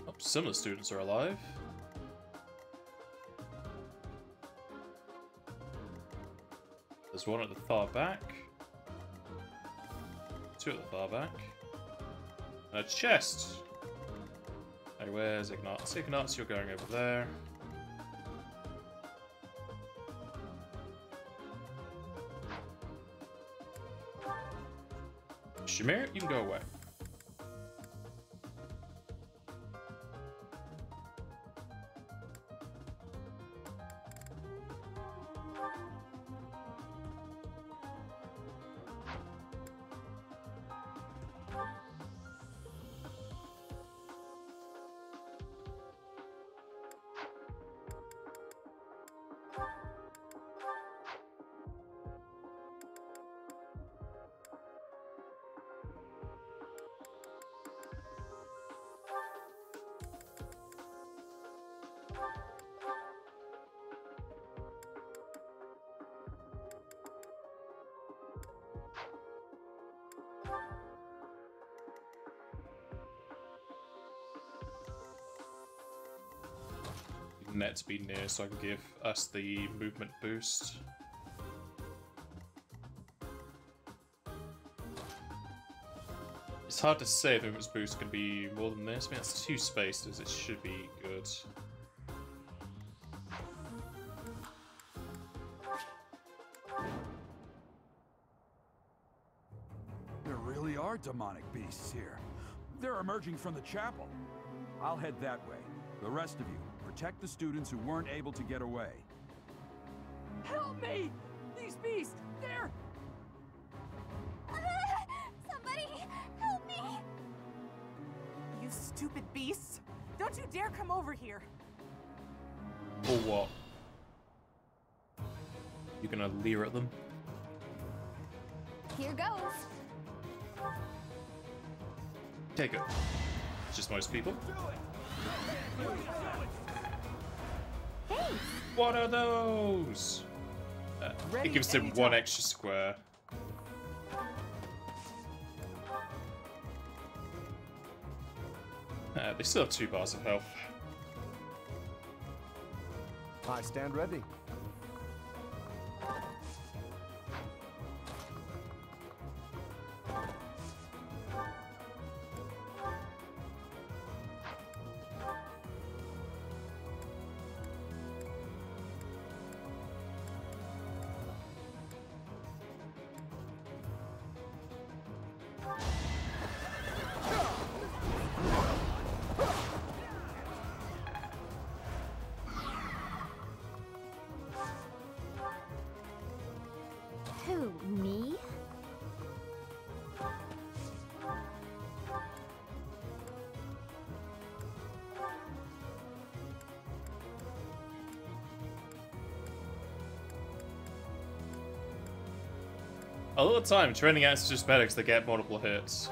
Oh, some of the students are alive. There's one at the far back. Two at the far back. And a chest! Hey, where's Ignatz? Ignatz, you're going over there. Shamir, you can go away. Net to be near so I can give us the movement boost. It's hard to say if movement boost can be more than this. I mean, that's 2 spaces, it should be good. There really are demonic beasts here. They're emerging from the chapel. I'll head that way. The rest of you, protect the students who weren't able to get away. Help me! These beasts, they're... Somebody, help me! You stupid beasts! Don't you dare come over here! Or what? You gonna leer at them? Here goes. Take it. It's just most people. Thanks. What are those? It gives them 1 extra square. They still have 2 bars of health. I stand ready. A lot of the time, training out just medics that get multiple hits.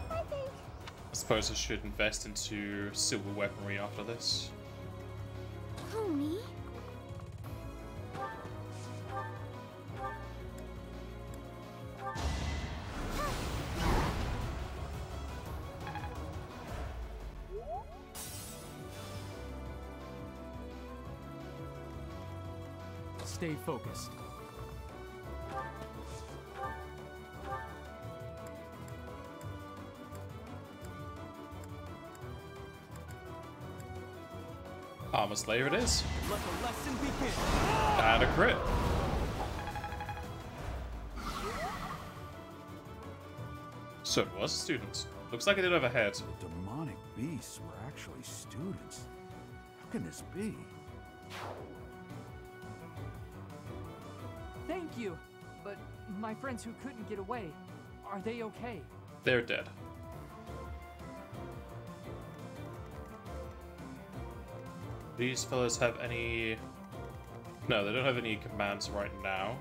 I suppose I should invest into silver weaponry after this. Who, me? Stay focused. Armor Slayer it is. Let the lesson begin. And a crit. So it was students. Looks like it did have a head. The demonic beasts were actually students. How can this be? Thank you. But my friends who couldn't get away, are they okay? They're dead. These fellows have any... No, they don't have any commands right now.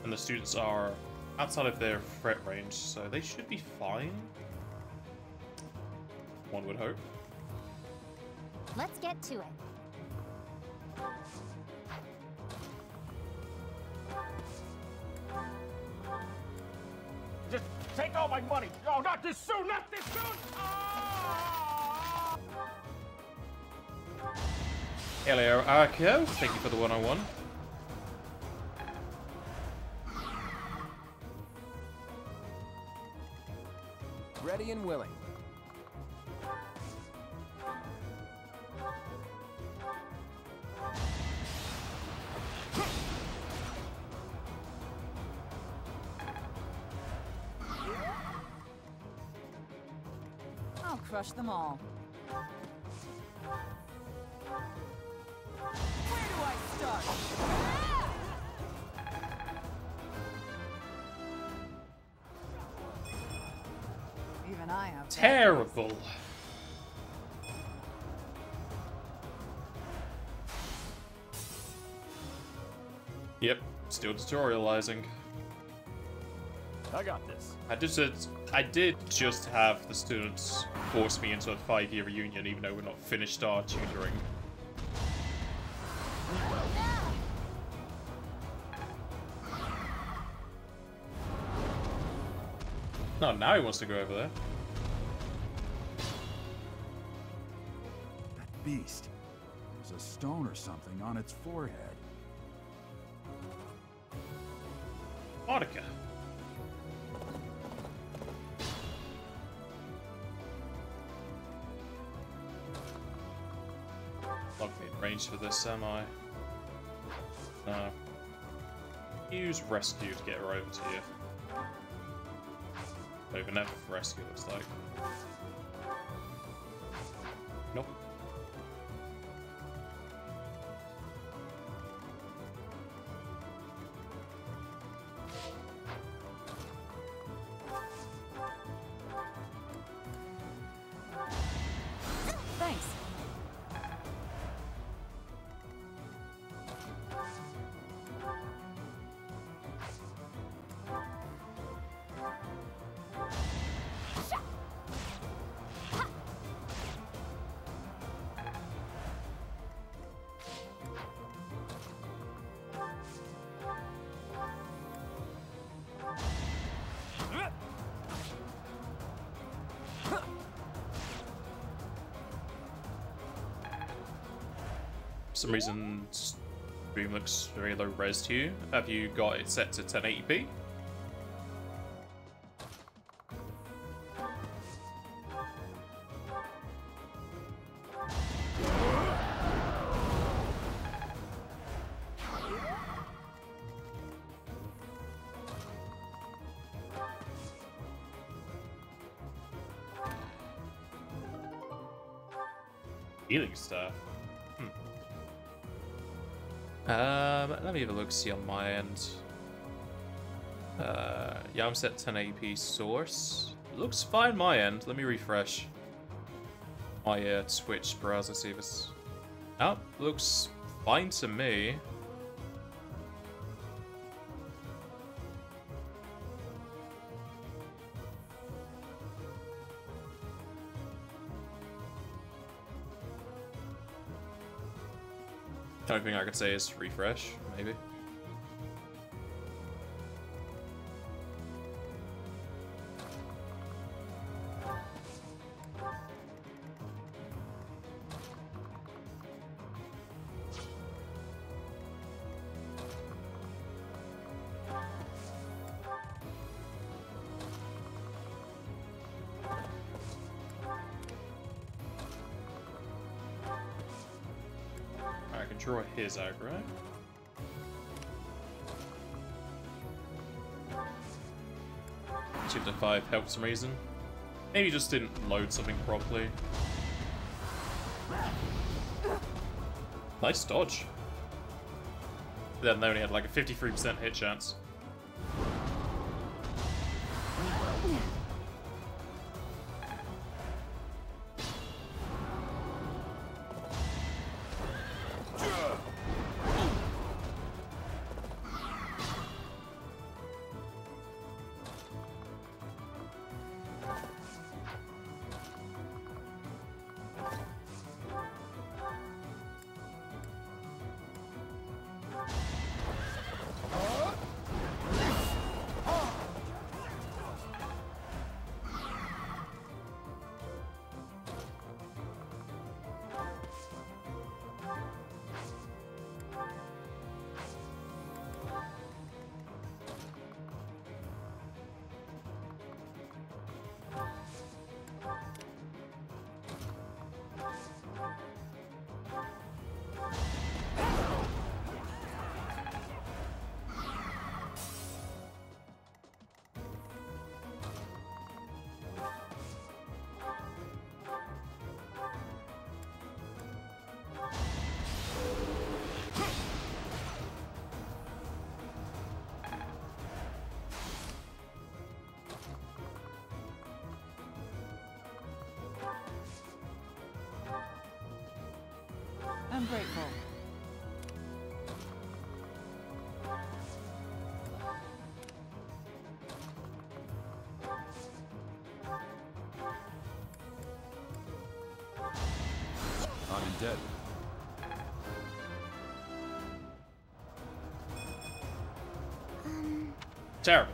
And the students are outside of their threat range, so they should be fine. One would hope. Let's get to it. Just take all my money. Oh, not this soon, not this soon! Ah! Hello, Arco. Thank you for the 101. Ready and willing. I'll crush them all. Where do I start? Even I have terrible. Yep, still tutorializing. I got this. I did just have the students force me into a 5-year reunion, even though we're not finished our tutoring. No, now he wants to go over there. That beast. There's a stone or something on its forehead. Monica. Not in range for this, am I? No. Use rescue to get her over to you. Don't even have rescue, looks like. Nope. Thanks. For some reason, stream looks very low res to you. Have you got it set to 1080p? Healing stuff. Let me have a look, see on my end. Yeah, I'm set 1080p source. Looks fine my end. Let me refresh. my Twitch browser, see if it's... Oh, looks fine to me. The only thing I could say is refresh, maybe. Draw his aggro. Shift F5 helped for some reason. Maybe just didn't load something properly. Nice dodge. Then they only had like a 53% hit chance. I'm grateful. I'm in debt. Terrible.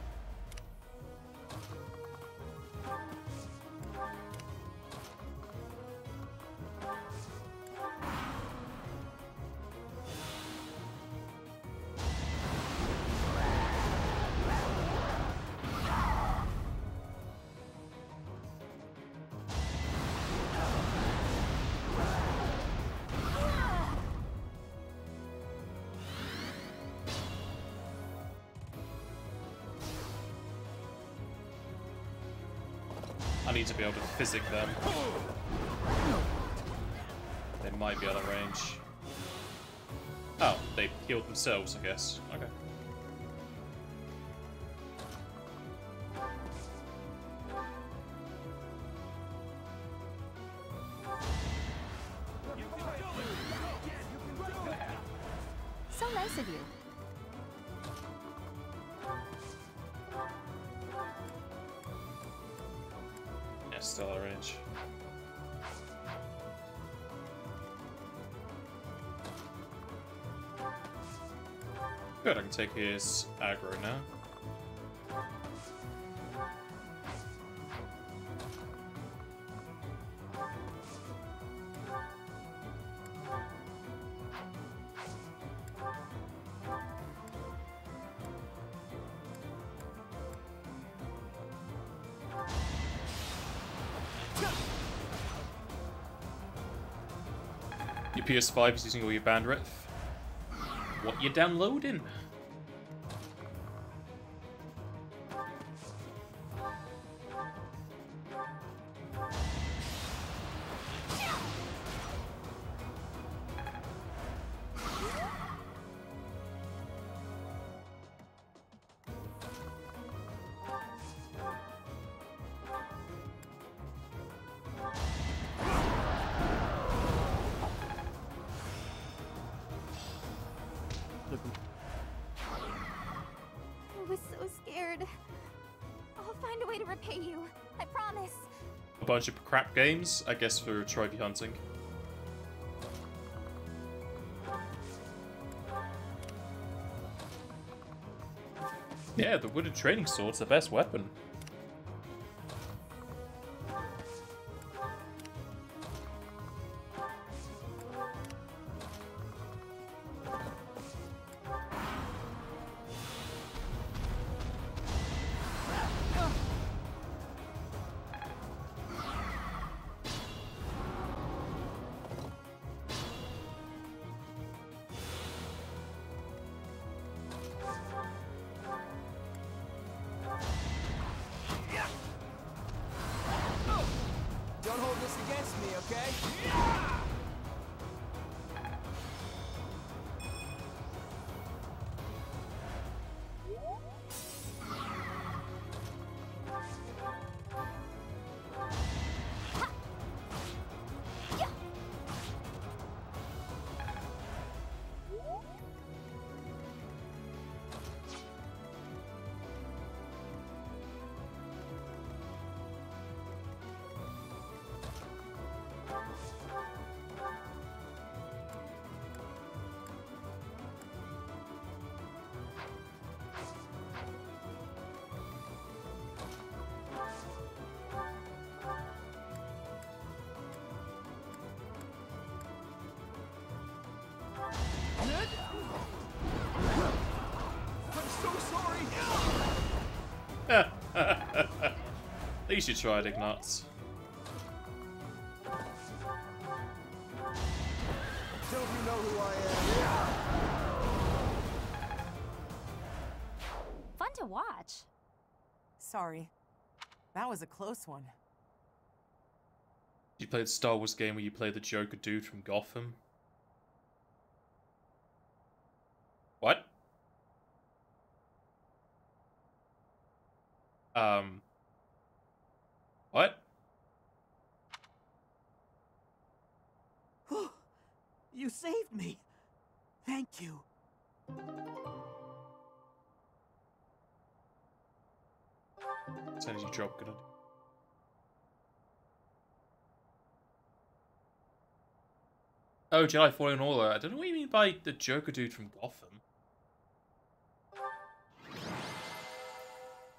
I need to be able to physic them. They might be out of range. Oh, they healed themselves, I guess. Okay. So nice of you. Yeah, still out of range. Good, I can take his aggro now. Your PS5 is using all your bandwidth. What you downloading? I was so scared. I'll find a way to repay you. I promise. A bunch of crap games, I guess, for trophy hunting. Yeah, the wooden training sword's the best weapon. Don't hold this against me, okay? I'm so sorry! At least you tried, Ignatz. Don't you know who I am? Fun to watch. Sorry. That was a close one. You played the Star Wars game where you play the Joker dude from Gotham? What? What? You saved me. Thank you. Energy drop, good. Oh, Jedi Fallen Order. I don't know what you mean by the Joker dude from Gotham.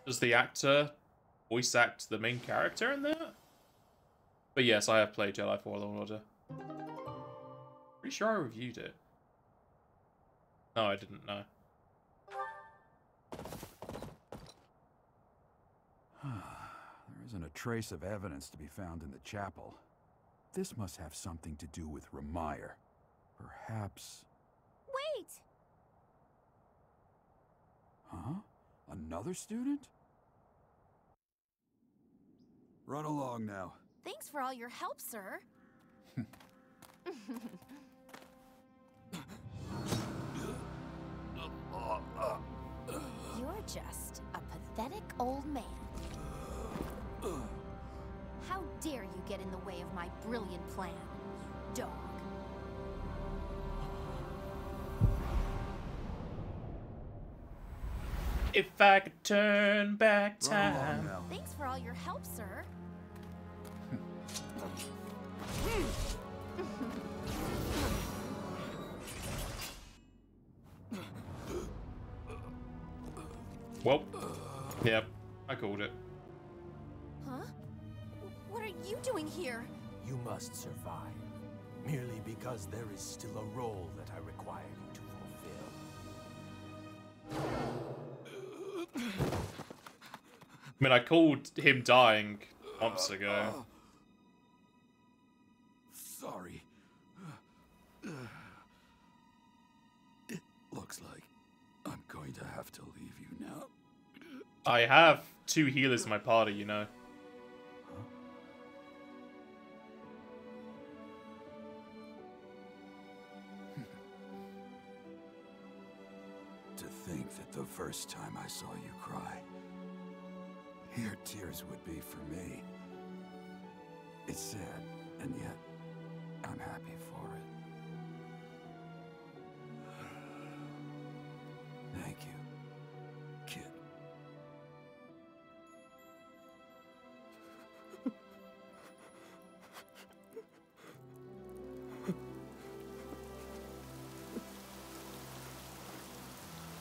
Does the actor voice act the main character in that? But yes, I have played Jedi Fallen Order. Pretty sure I reviewed it. No, I didn't know. There isn't a trace of evidence to be found in the chapel. This must have something to do with Ramire. Perhaps... Wait! Huh? Another student? Run along now. Thanks for all your help, sir. You're just a pathetic old man. How dare you get in the way of my brilliant plan, dog? If I could turn back time. Thanks for all your help, sir. Well, yep, I called it. Huh? What are you doing here? You must survive, merely because there is still a role that I require you to fulfill. I mean, I called him dying months ago. Sorry. It looks like I'm going to have to leave you now. I have 2 healers in my party, you know. To think that the first time I saw you cry, your tears would be for me. It's sad, and yet I'm happy for it.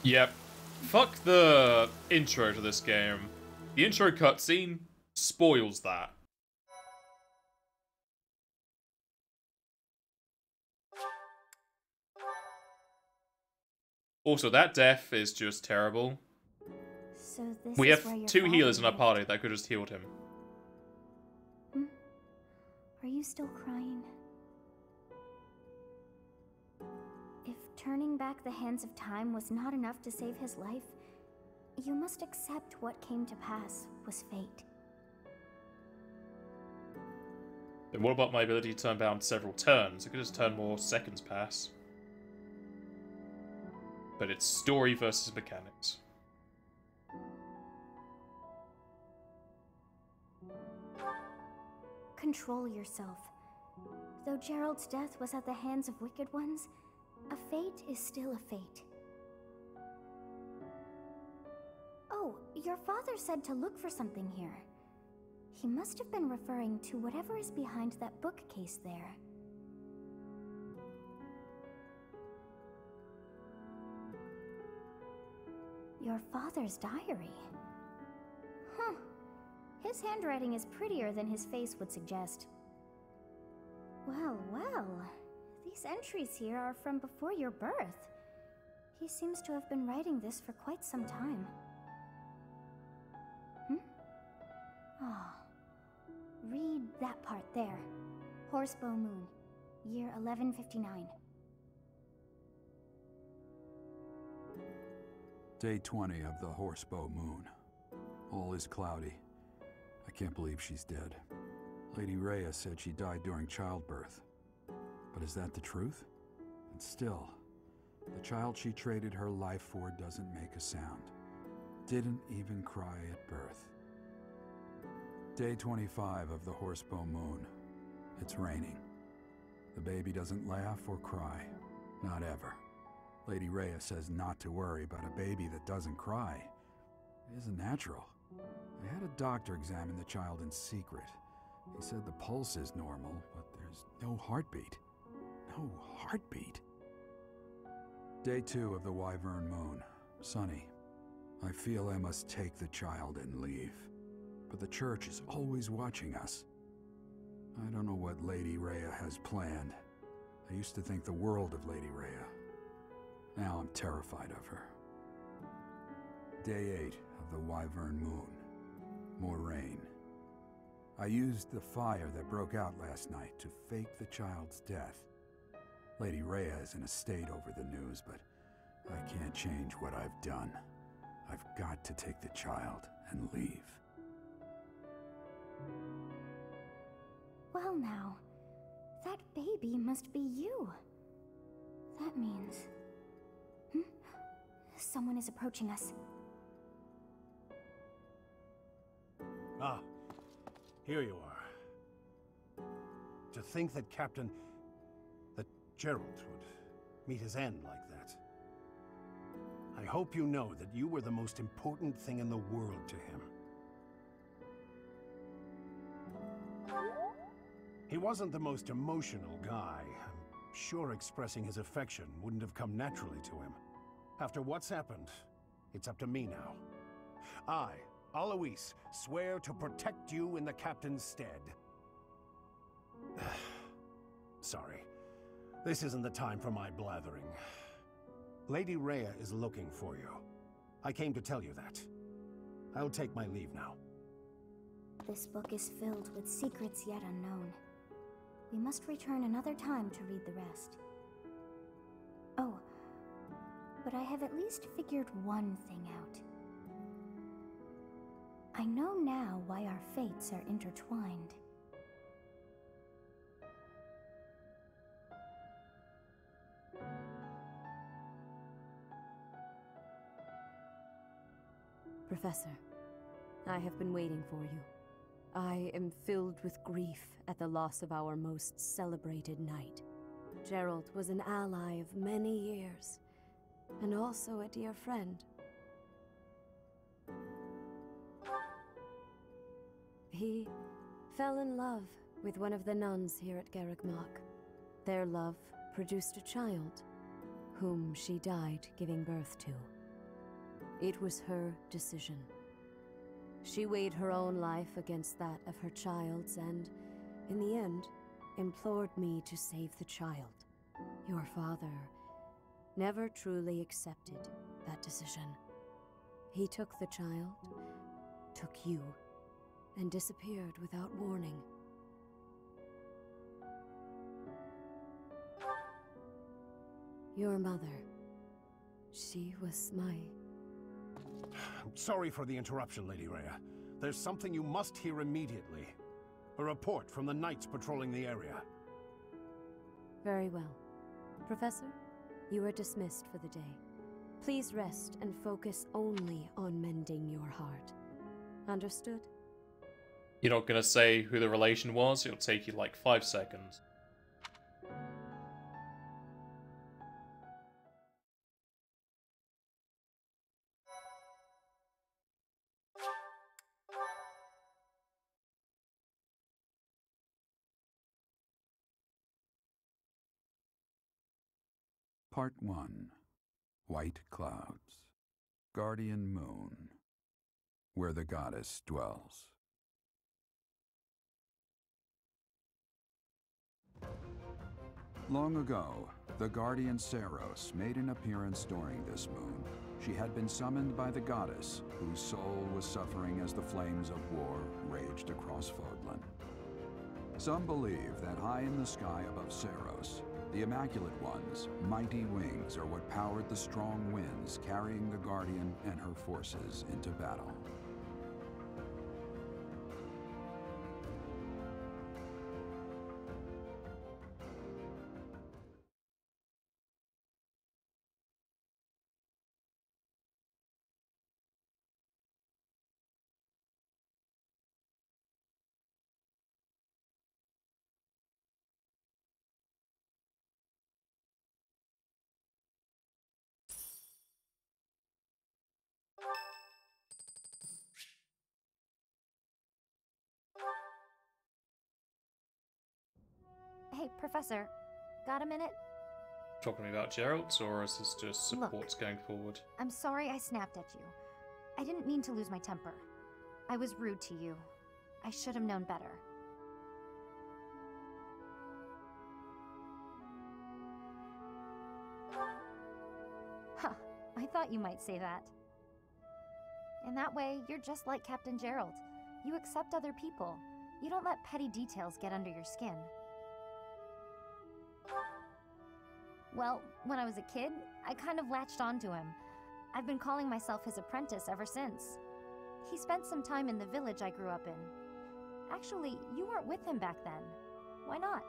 Yep. Fuck the intro to this game. The intro cutscene spoils that. Also, that death is just terrible. So this We is have where your 2 father healers in our lived. party that could have just healed him. Are you still crying? If turning back the hands of time was not enough to save his life, you must accept what came to pass was fate. Then what about my ability to turn down several turns? I could just turn more seconds pass. But it's story versus mechanics. Control yourself. Though Gerald's death was at the hands of wicked ones, a fate is still a fate. Oh, your father said to look for something here. He must have been referring to whatever is behind that bookcase there. Your father's diary. Huh. His handwriting is prettier than his face would suggest. Well, well. These entries here are from before your birth. He seems to have been writing this for quite some time. Ah. Read that part there. Horsebow Moon, year 1159. Day 20 of the Horsebow Moon. All is cloudy. I can't believe she's dead. Lady Rhea said she died during childbirth. But is that the truth? And still, the child she traded her life for doesn't make a sound. Didn't even cry at birth. Day 25 of the Horsebow Moon. It's raining. The baby doesn't laugh or cry. Not ever. Lady Rhea says not to worry about a baby that doesn't cry. It isn't natural. I had a doctor examine the child in secret. He said the pulse is normal, but there's no heartbeat. No heartbeat. Day 2 of the Wyvern Moon. Sunny. I feel I must take the child and leave. But the church is always watching us. I don't know what Lady Rhea has planned. I used to think the world of Lady Rhea. Now I'm terrified of her. Day 8 of the Wyvern Moon. More rain. I used the fire that broke out last night to fake the child's death. Lady Rhea is in a state over the news, but I can't change what I've done. I've got to take the child and leave. Well now, that baby must be you. That means... Someone is approaching us. Ah, here you are. To think that that Gerald would meet his end like that. I hope you know that you were the most important thing in the world to him. He wasn't the most emotional guy. I'm sure expressing his affection wouldn't have come naturally to him. After what's happened, it's up to me now. I, Alois, swear to protect you in the captain's stead. Sorry. This isn't the time for my blathering. Lady Rhea is looking for you. I came to tell you that. I'll take my leave now. This book is filled with secrets yet unknown. We must return another time to read the rest. Oh, but I have at least figured one thing out. I know now why our fates are intertwined. Professor, I have been waiting for you. I am filled with grief at the loss of our most celebrated knight. Gerald was an ally of many years, and also a dear friend. He fell in love with one of the nuns here at Garreg-Mach. Their love produced a child, whom she died giving birth to. It was her decision. She weighed her own life against that of her child's and, in the end, implored me to save the child. Your father never truly accepted that decision. He took the child, took you, and disappeared without warning. Your mother, she was my... Sorry for the interruption, Lady Rhea. There's something you must hear immediately. A report from the knights patrolling the area. Very well. Professor, you are dismissed for the day. Please rest and focus only on mending your heart. Understood? You're not gonna say who the relation was? It'll take you like 5 seconds. Part 1. White Clouds. Guardian Moon. Where the goddess dwells. Long ago, the guardian Saros made an appearance during this moon. She had been summoned by the goddess, whose soul was suffering as the flames of war raged across Fodlan. Some believe that high in the sky above Saros, the Immaculate One's mighty wings are what powered the strong winds carrying the Guardian and her forces into battle. Hey, Professor, got a minute? Talking about Geralt, or is this just supports going forward? I'm sorry I snapped at you. I didn't mean to lose my temper. I was rude to you. I should have known better. Huh, I thought you might say that. In that way, you're just like Captain Gerald. You accept other people. You don't let petty details get under your skin. Well, when I was a kid, I kind of latched onto him. I've been calling myself his apprentice ever since. He spent some time in the village I grew up in. Actually, you weren't with him back then. Why not?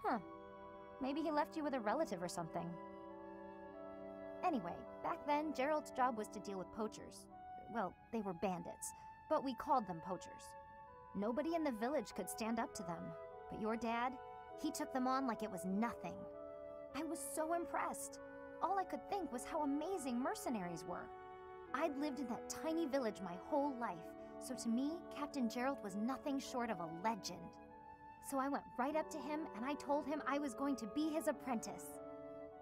Huh. Maybe he left you with a relative or something. Anyway, back then, Gerald's job was to deal with poachers. Well, they were bandits, but we called them poachers. Nobody in the village could stand up to them. But your dad, he took them on like it was nothing. I was so impressed. All I could think was how amazing mercenaries were. I'd lived in that tiny village my whole life, so to me, Captain Gerald was nothing short of a legend. So I went right up to him and I told him I was going to be his apprentice.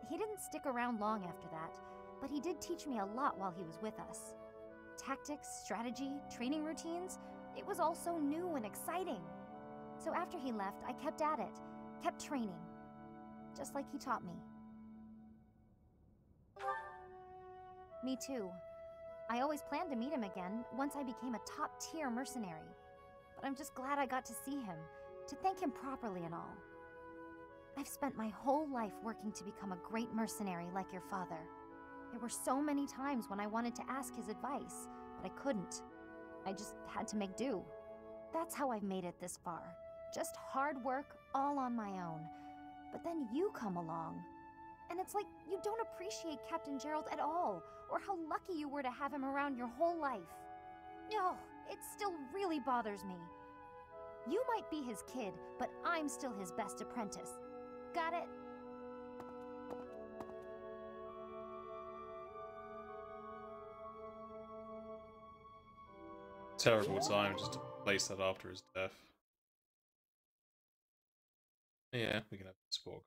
He didn't stick around long after that, but he did teach me a lot while he was with us. Tactics, strategy, training routines, it was all so new and exciting. So after he left, I kept at it, kept training, just like he taught me. Me too. I always planned to meet him again once I became a top-tier mercenary. But I'm just glad I got to see him, to thank him properly and all. I've spent my whole life working to become a great mercenary like your father. There were so many times when I wanted to ask his advice, but I couldn't. I just had to make do. That's how I've made it this far. Just hard work, all on my own. But then you come along. And it's like you don't appreciate Captain Gerald at all, or how lucky you were to have him around your whole life. Oh, it still really bothers me. You might be his kid, but I'm still his best apprentice. Got it? Terrible time just to place that after his death. Yeah, we can have the support.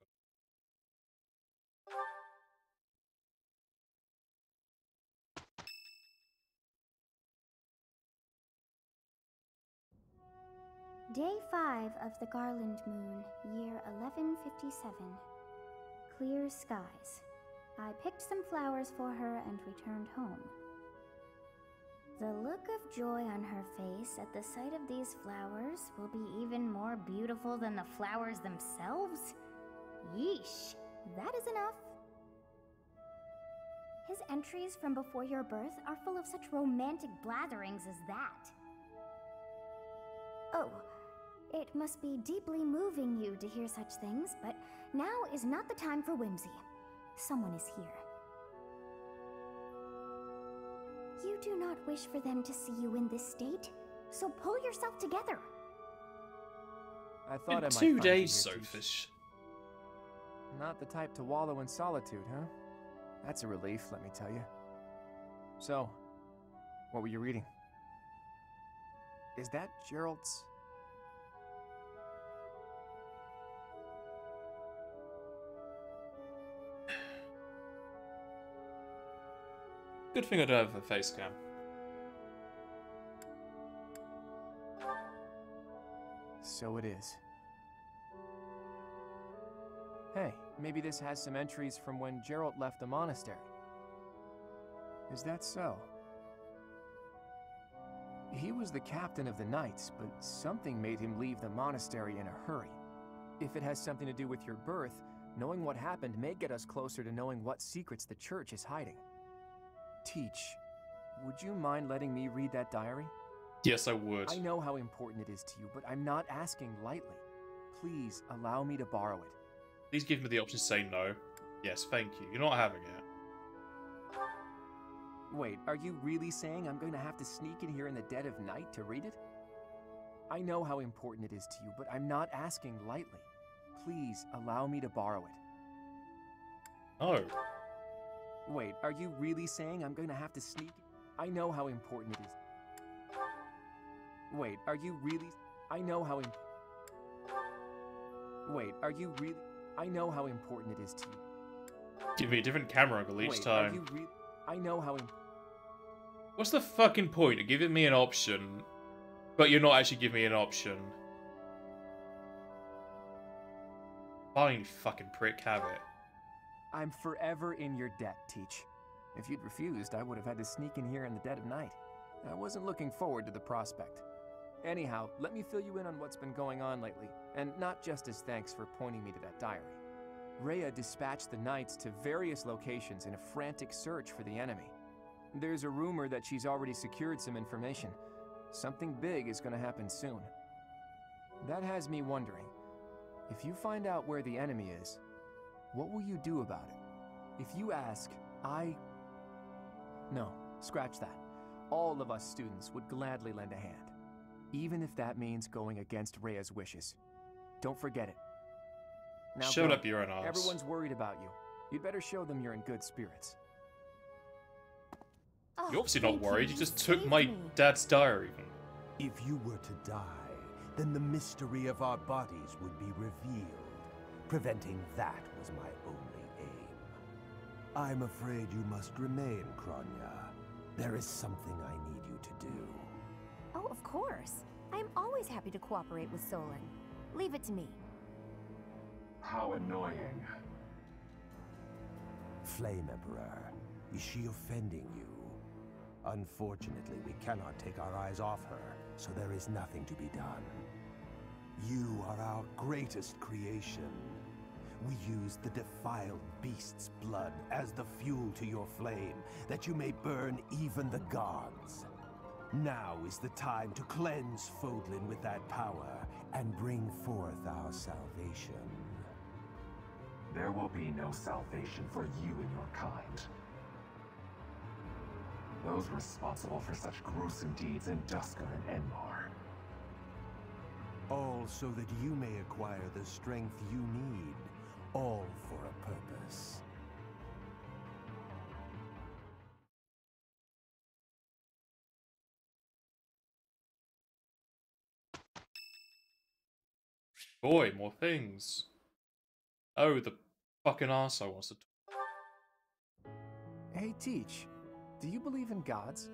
Day 5 of the Garland Moon, year 1157. Clear skies. I picked some flowers for her and returned home. The look of joy on her face at the sight of these flowers will be even more beautiful than the flowers themselves. Yeesh, that is enough. His entries from before your birth are full of such romantic blatherings as that. Oh, it must be deeply moving you to hear such things, but now is not the time for whimsy. Someone is here. You do not wish for them to see you in this state, so pull yourself together. I thought I might 2 find days, you here, Sophis. Not the type to wallow in solitude, huh? That's a relief, let me tell you. So, what were you reading? Is that Gerald's? Good thing I don't have a face cam. So it is. Hey, maybe this has some entries from when Gerald left the monastery. Is that so? He was the captain of the knights, but something made him leave the monastery in a hurry. If it has something to do with your birth, knowing what happened may get us closer to knowing what secrets the church is hiding. Teach, would you mind letting me read that diary? Yes, I would. I know how important it is to you, but I'm not asking lightly. Please allow me to borrow it. Please give me the option to say no. Yes, thank you. You're not having it. Wait, are you really saying I'm going to have to sneak in here in the dead of night to read it? I know how important it is to you, but I'm not asking lightly. Please allow me to borrow it. Oh. Wait, are you really saying I'm going to have to sneak? I know how important it is. Wait, are you really? I know how Wait, are you really? I know how important it is to you. Give me a different camera angle each Wait, time. Are you I know how What's the fucking point of giving me an option, but you're not actually giving me an option? Fine, you fucking prick, have it. I'm forever in your debt, Teach. If you'd refused, I would have had to sneak in here in the dead of night. I wasn't looking forward to the prospect. Anyhow, let me fill you in on what's been going on lately, and not just as thanks for pointing me to that diary. Rhea dispatched the knights to various locations in a frantic search for the enemy. There's a rumor that she's already secured some information. Something big is going to happen soon. That has me wondering, if you find out where the enemy is, what will you do about it? If you ask, No, scratch that. All of us students would gladly lend a hand, even if that means going against Rhea's wishes. Don't forget it. Now Shut go. up your own arse. Everyone's worried about you. You'd better show them you're in good spirits. Oh, You're obviously not thank worried. you. You just took Saved my me. dad's diary. If you were to die, then the mystery of our bodies would be revealed. Preventing that was my only aim. I'm afraid you must remain, Kronya. There is something I need you to do. Oh, of course. I am always happy to cooperate with Solon. Leave it to me. How annoying. Flame Emperor, is she offending you? Unfortunately, we cannot take our eyes off her, so there is nothing to be done. You are our greatest creation. We use the defiled beast's blood as the fuel to your flame, that you may burn even the gods. Now is the time to cleanse Fodlan with that power and bring forth our salvation. There will be no salvation for you and your kind. Those responsible for such gruesome deeds in Duscar and Enmar. All so that you may acquire the strength you need, all for a purpose. Boy, more things. Oh, the fucking arsehole wants to talk. Hey, Teach, do you believe in gods?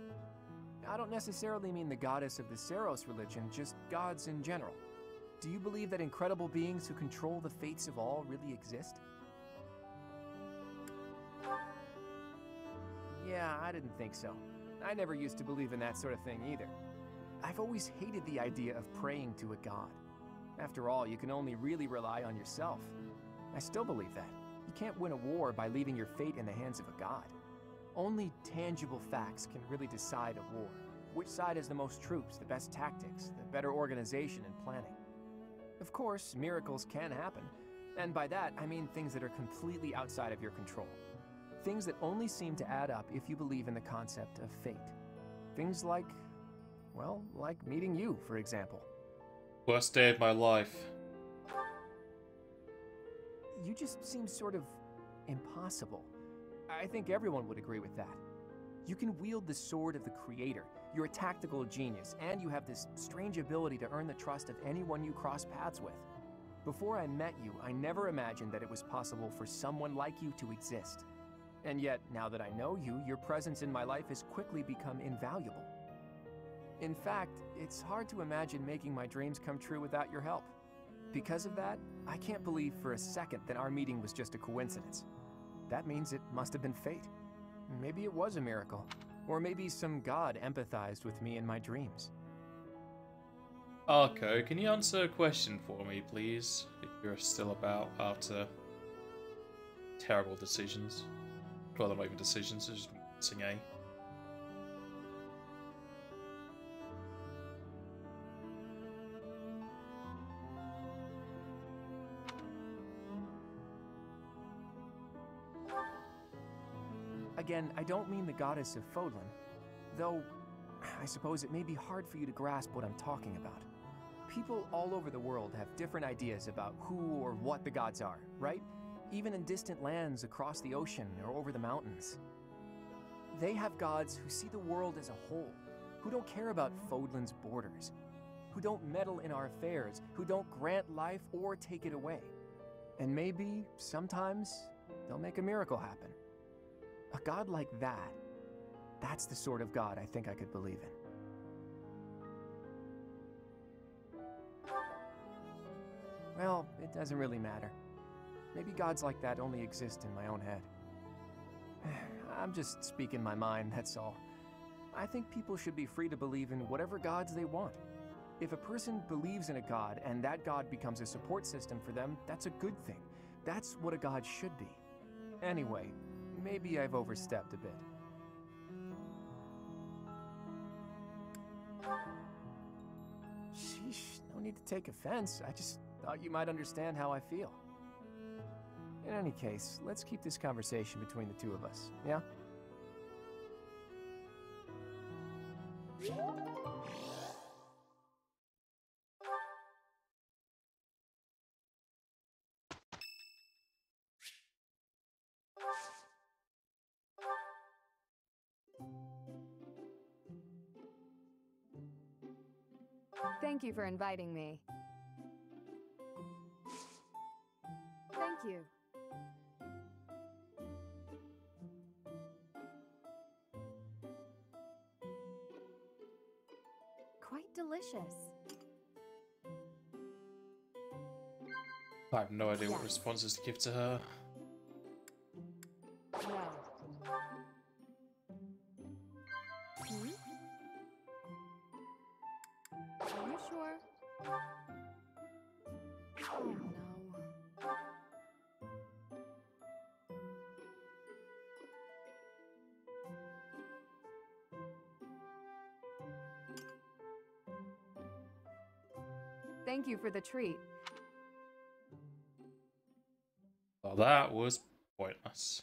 I don't necessarily mean the goddess of the Saros religion, just gods in general. do you believe that incredible beings who control the fates of all really exist? Yeah, I didn't think so. I never used to believe in that sort of thing either. I've always hated the idea of praying to a god. After all, you can only really rely on yourself. I still believe that. You can't win a war by leaving your fate in the hands of a god. Only tangible facts can really decide a war. Which side has the most troops, the best tactics, the better organization and planning. Of course, miracles can happen, and by that I mean things that are completely outside of your control. Things that only seem to add up if you believe in the concept of fate. Things like, well, like meeting you, for example. Worst day of my life. You just seem sort of impossible. I think everyone would agree with that. You can wield the sword of the Creator, you're a tactical genius, and you have this strange ability to earn the trust of anyone you cross paths with. Before I met you, I never imagined that it was possible for someone like you to exist. And yet, now that I know you, your presence in my life has quickly become invaluable. In fact, it's hard to imagine making my dreams come true without your help. Because of that, I can't believe for a second that our meeting was just a coincidence. That means it must have been fate. Maybe it was a miracle. Or maybe some god empathized with me in my dreams. Arco, can you answer a question for me, please? If you're still about after terrible decisions. Well, they're not even decisions, they're just missing A. Again, I don't mean the goddess of Fodlan, though I suppose it may be hard for you to grasp what I'm talking about. People all over the world have different ideas about who or what the gods are, right? Even in distant lands across the ocean or over the mountains. They have gods who see the world as a whole, who don't care about Fodlan's borders, who don't meddle in our affairs, who don't grant life or take it away. And maybe, sometimes, they'll make a miracle happen. A god like that, that's the sort of god I think I could believe in. Well, it doesn't really matter. Maybe gods like that only exist in my own head. I'm just speaking my mind, that's all. I think people should be free to believe in whatever gods they want. If a person believes in a god and that god becomes a support system for them, that's a good thing. That's what a god should be. Anyway, maybe I've overstepped a bit. Sheesh, no need to take offense. I just thought you might understand how I feel. In any case, let's keep this conversation between the two of us, yeah? Thank you for inviting me. Thank you. Quite delicious. I have no idea what responses to give to her. No. Hmm? Are you sure? Oh no. Thank you for the treat. Well, that was pointless.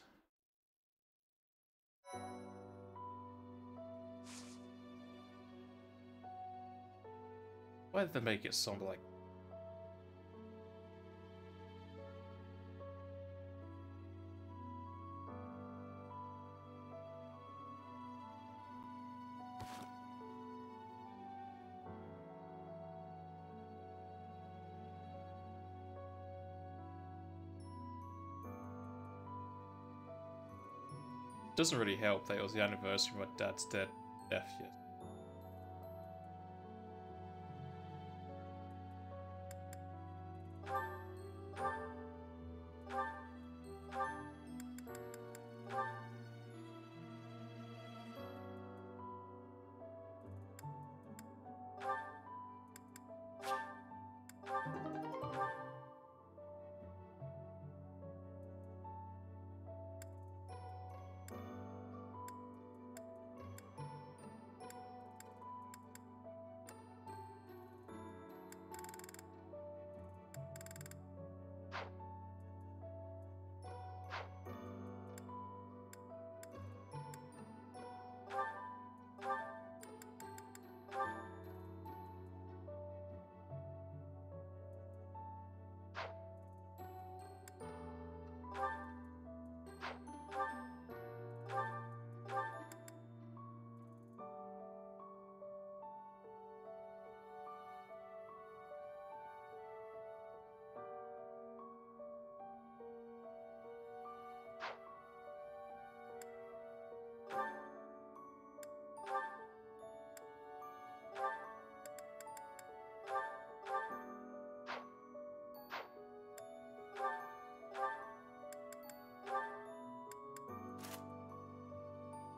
Why did they make it sound like... Doesn't really help that it was the anniversary of my dad's death yet.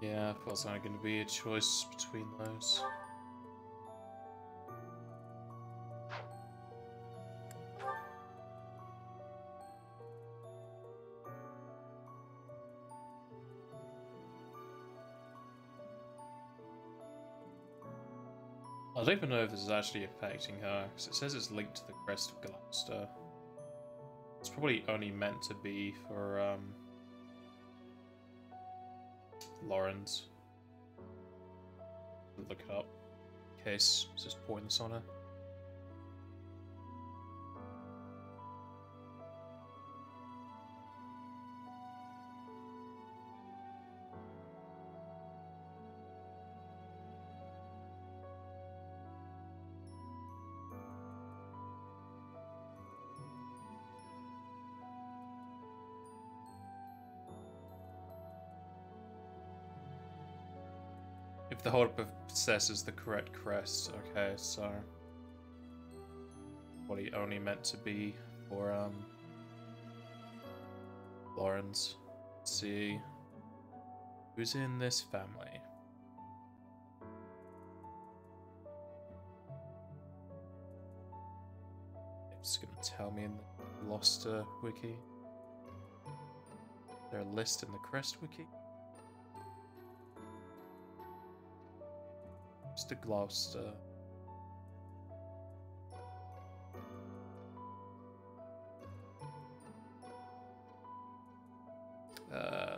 Yeah, I thought it was only going to be a choice between those. I don't even know if this is actually affecting her, because it says it's linked to the crest of Gloucester. It's probably only meant to be for, Lawrence. Look it up. In case it's just pointless on her. If the holdup possesses the correct crest, okay, so what he only meant to be for Lawrence. Let's see who's in this family. It's gonna tell me in the Gloucester wiki. Is there a list in the crest wiki? Mr. Gloucester.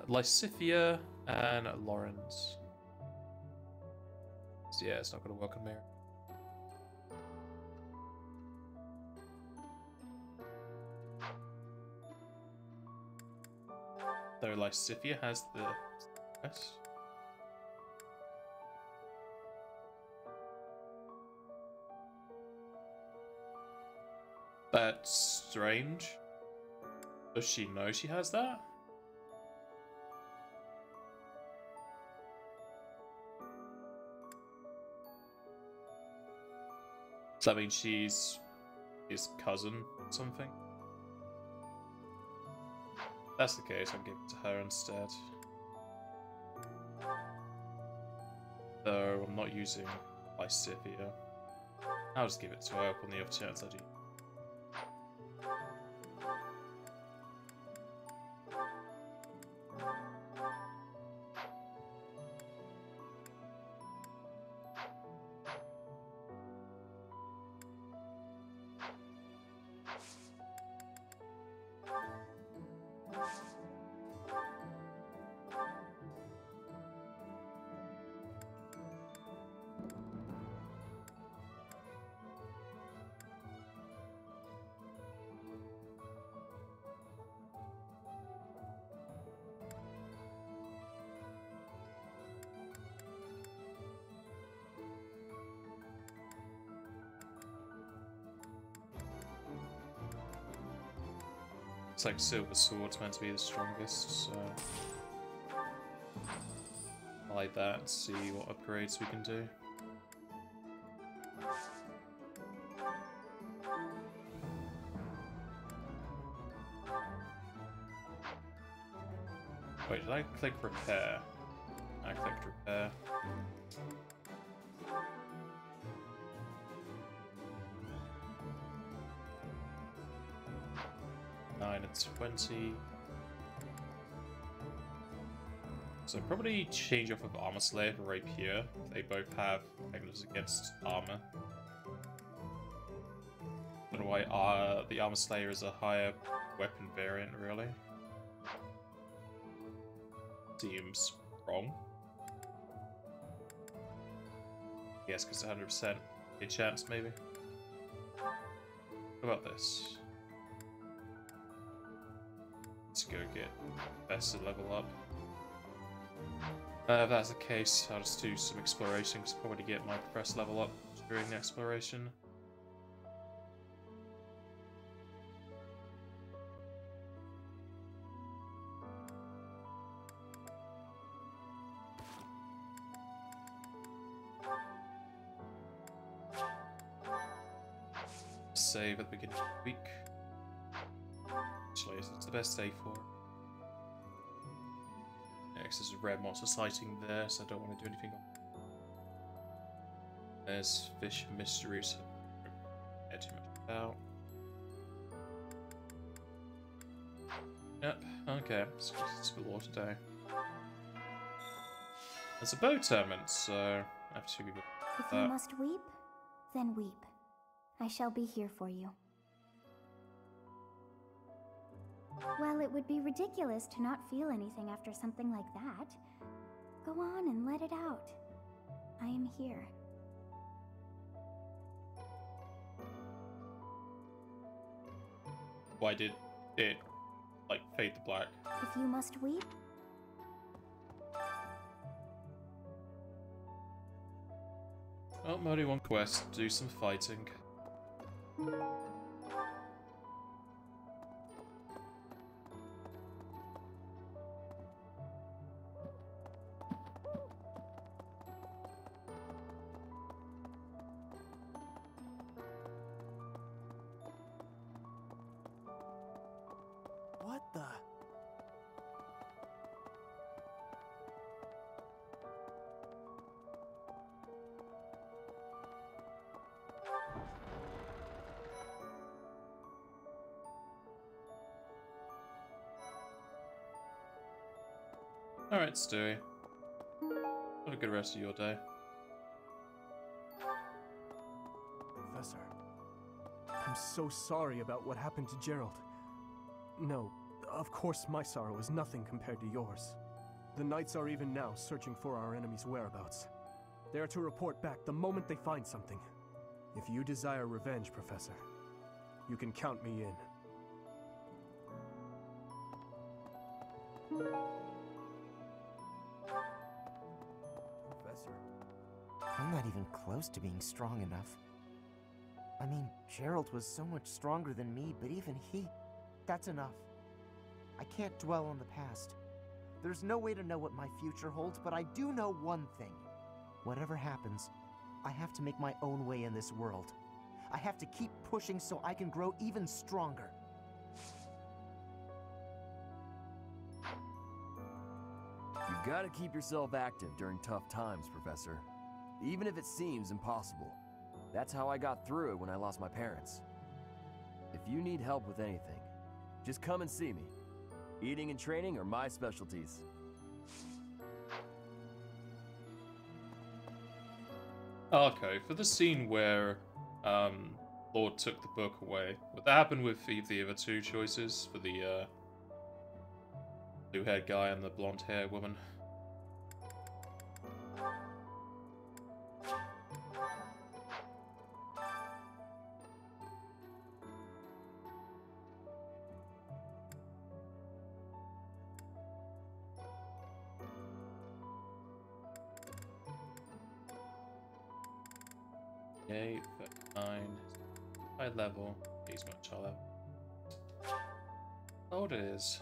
Lysithia and Lawrence. So yeah, it's not going to work on Mary. Though Lysithia has the crest. That's strange. Does she know she has that? Does that mean she's his cousin or something? If that's the case, I'll give it to her instead. Though I'm not using Lysithia. I'll just give it to her on the off chance I do. It's like Silver Sword's meant to be the strongest, so I like that and see what upgrades we can do. Wait, did I click repair? I clicked repair. And 20. So probably change off of Armor Slayer for Rapier. They both have effectiveness against armor. I don't know why the Armor Slayer is a higher weapon variant, really. Seems wrong. Yes, because 100% hit chance, maybe. What about this? Let's go get best to level up. If that's the case, I'll just do some exploration because I'll probably get my press level up during the exploration. Save at the beginning of the week. Actually, it's the best day for because there's a rare monster sighting there, so I don't want to do anything on. There's fish mysteries. I don't care too much about. Yep, okay, let's explore today. There's a bow tournament, so I have to be with If that. you must weep, then weep. I shall be here for you. Well, it would be ridiculous to not feel anything after something like that. Go on and let it out. I am here. Why did it, like, fade to black? If you must weep, Oh, only one quest. Do some fighting. What the? Alright, Stewie. Have a good rest of your day. Professor, I'm so sorry about what happened to Gerald. No, of course my sorrow is nothing compared to yours. The Knights are even now searching for our enemy's whereabouts. They are to report back the moment they find something. If you desire revenge, Professor, you can count me in. Professor, I'm not even close to being strong enough. I mean, Gerald was so much stronger than me, but even he... That's enough. I can't dwell on the past. There's no way to know what my future holds, but I do know one thing. Whatever happens, I have to make my own way in this world. I have to keep pushing so I can grow even stronger. You gotta keep yourself active during tough times, Professor. Even if it seems impossible. That's how I got through it when I lost my parents. If you need help with anything, just come and see me. Eating and training are my specialties. Okay, for the scene where Lord took the book away, would that happen with the other two choices for the blue-haired guy and the blonde-haired woman? Okay, 39. High level. He's much higher level. Oh, it is.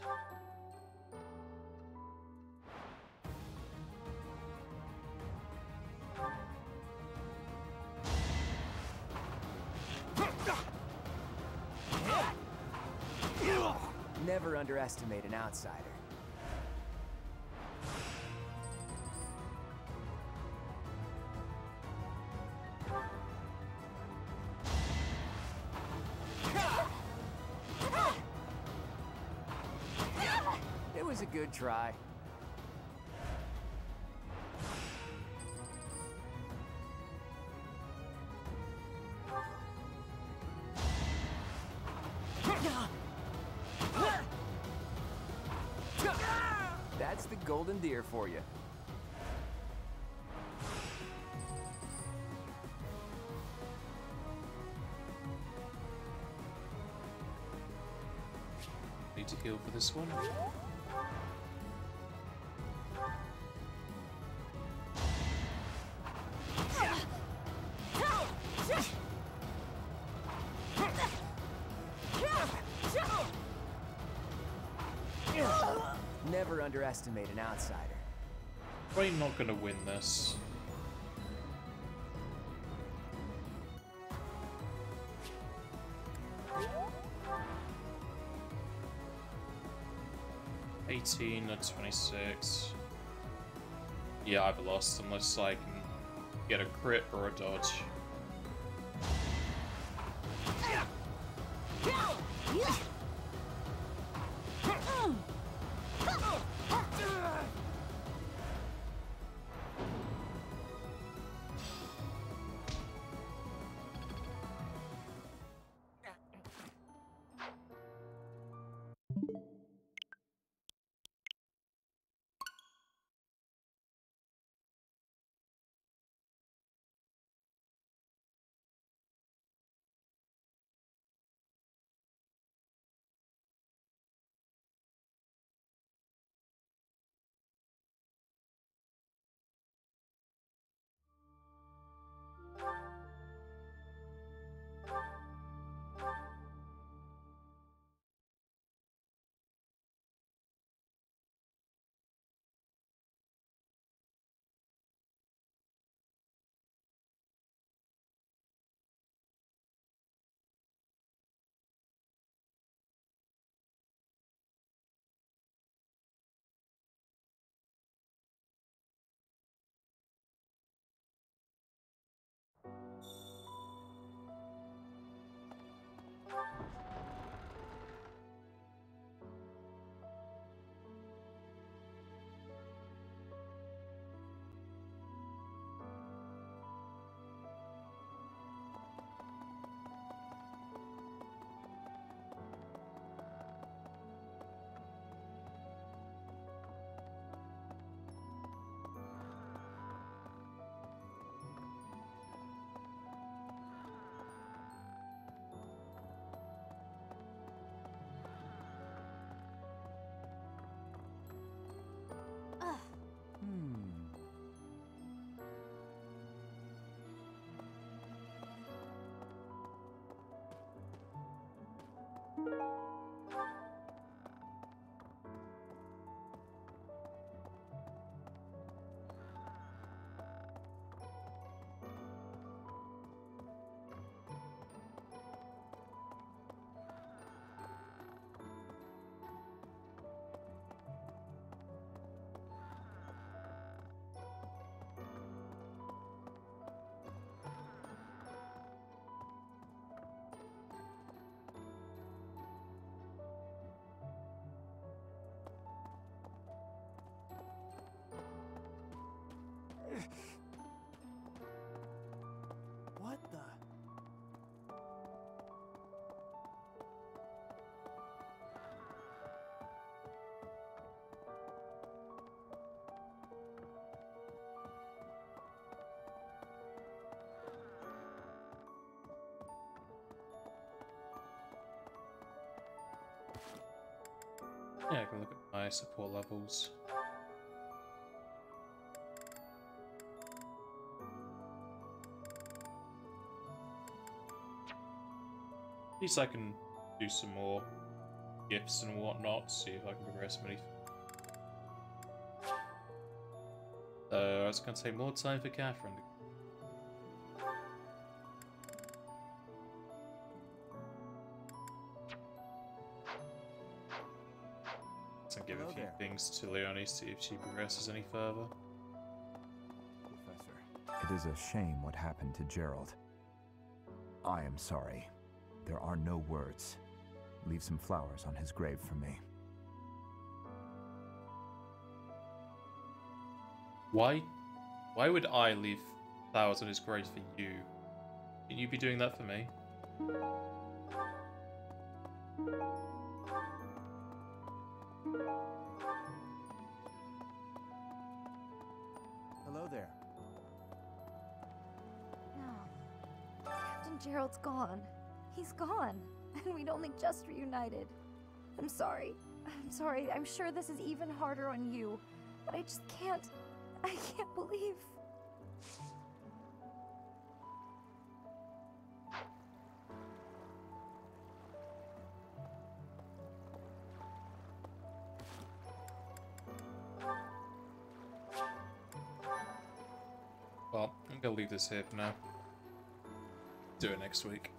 Never underestimate an outsider. It was a good try. That's the golden deer for you. Need to heal for this one. Never underestimate an outsider. Probably not gonna win this. $18 to 26. Yeah, I've lost unless I can get a crit or a dodge. What the? Yeah, I can look at my support levels. At least I can do some more gifts and whatnot, see if I can progress many. I was going to say more time for Catherine. And give a few things to Leonie, see if she progresses any further. Professor, it is a shame what happened to Gerald. I am sorry. There are no words. Leave some flowers on his grave for me. Why would I leave flowers on his grave for you? Can you be doing that for me? Hello there. No. Captain Gerald's gone. He's gone. And we'd only just reunited. I'm sorry. I'm sorry. I'm sure this is even harder on you. But I just can't. I can't believe. Well, I'm gonna leave this here for now. Do it next week.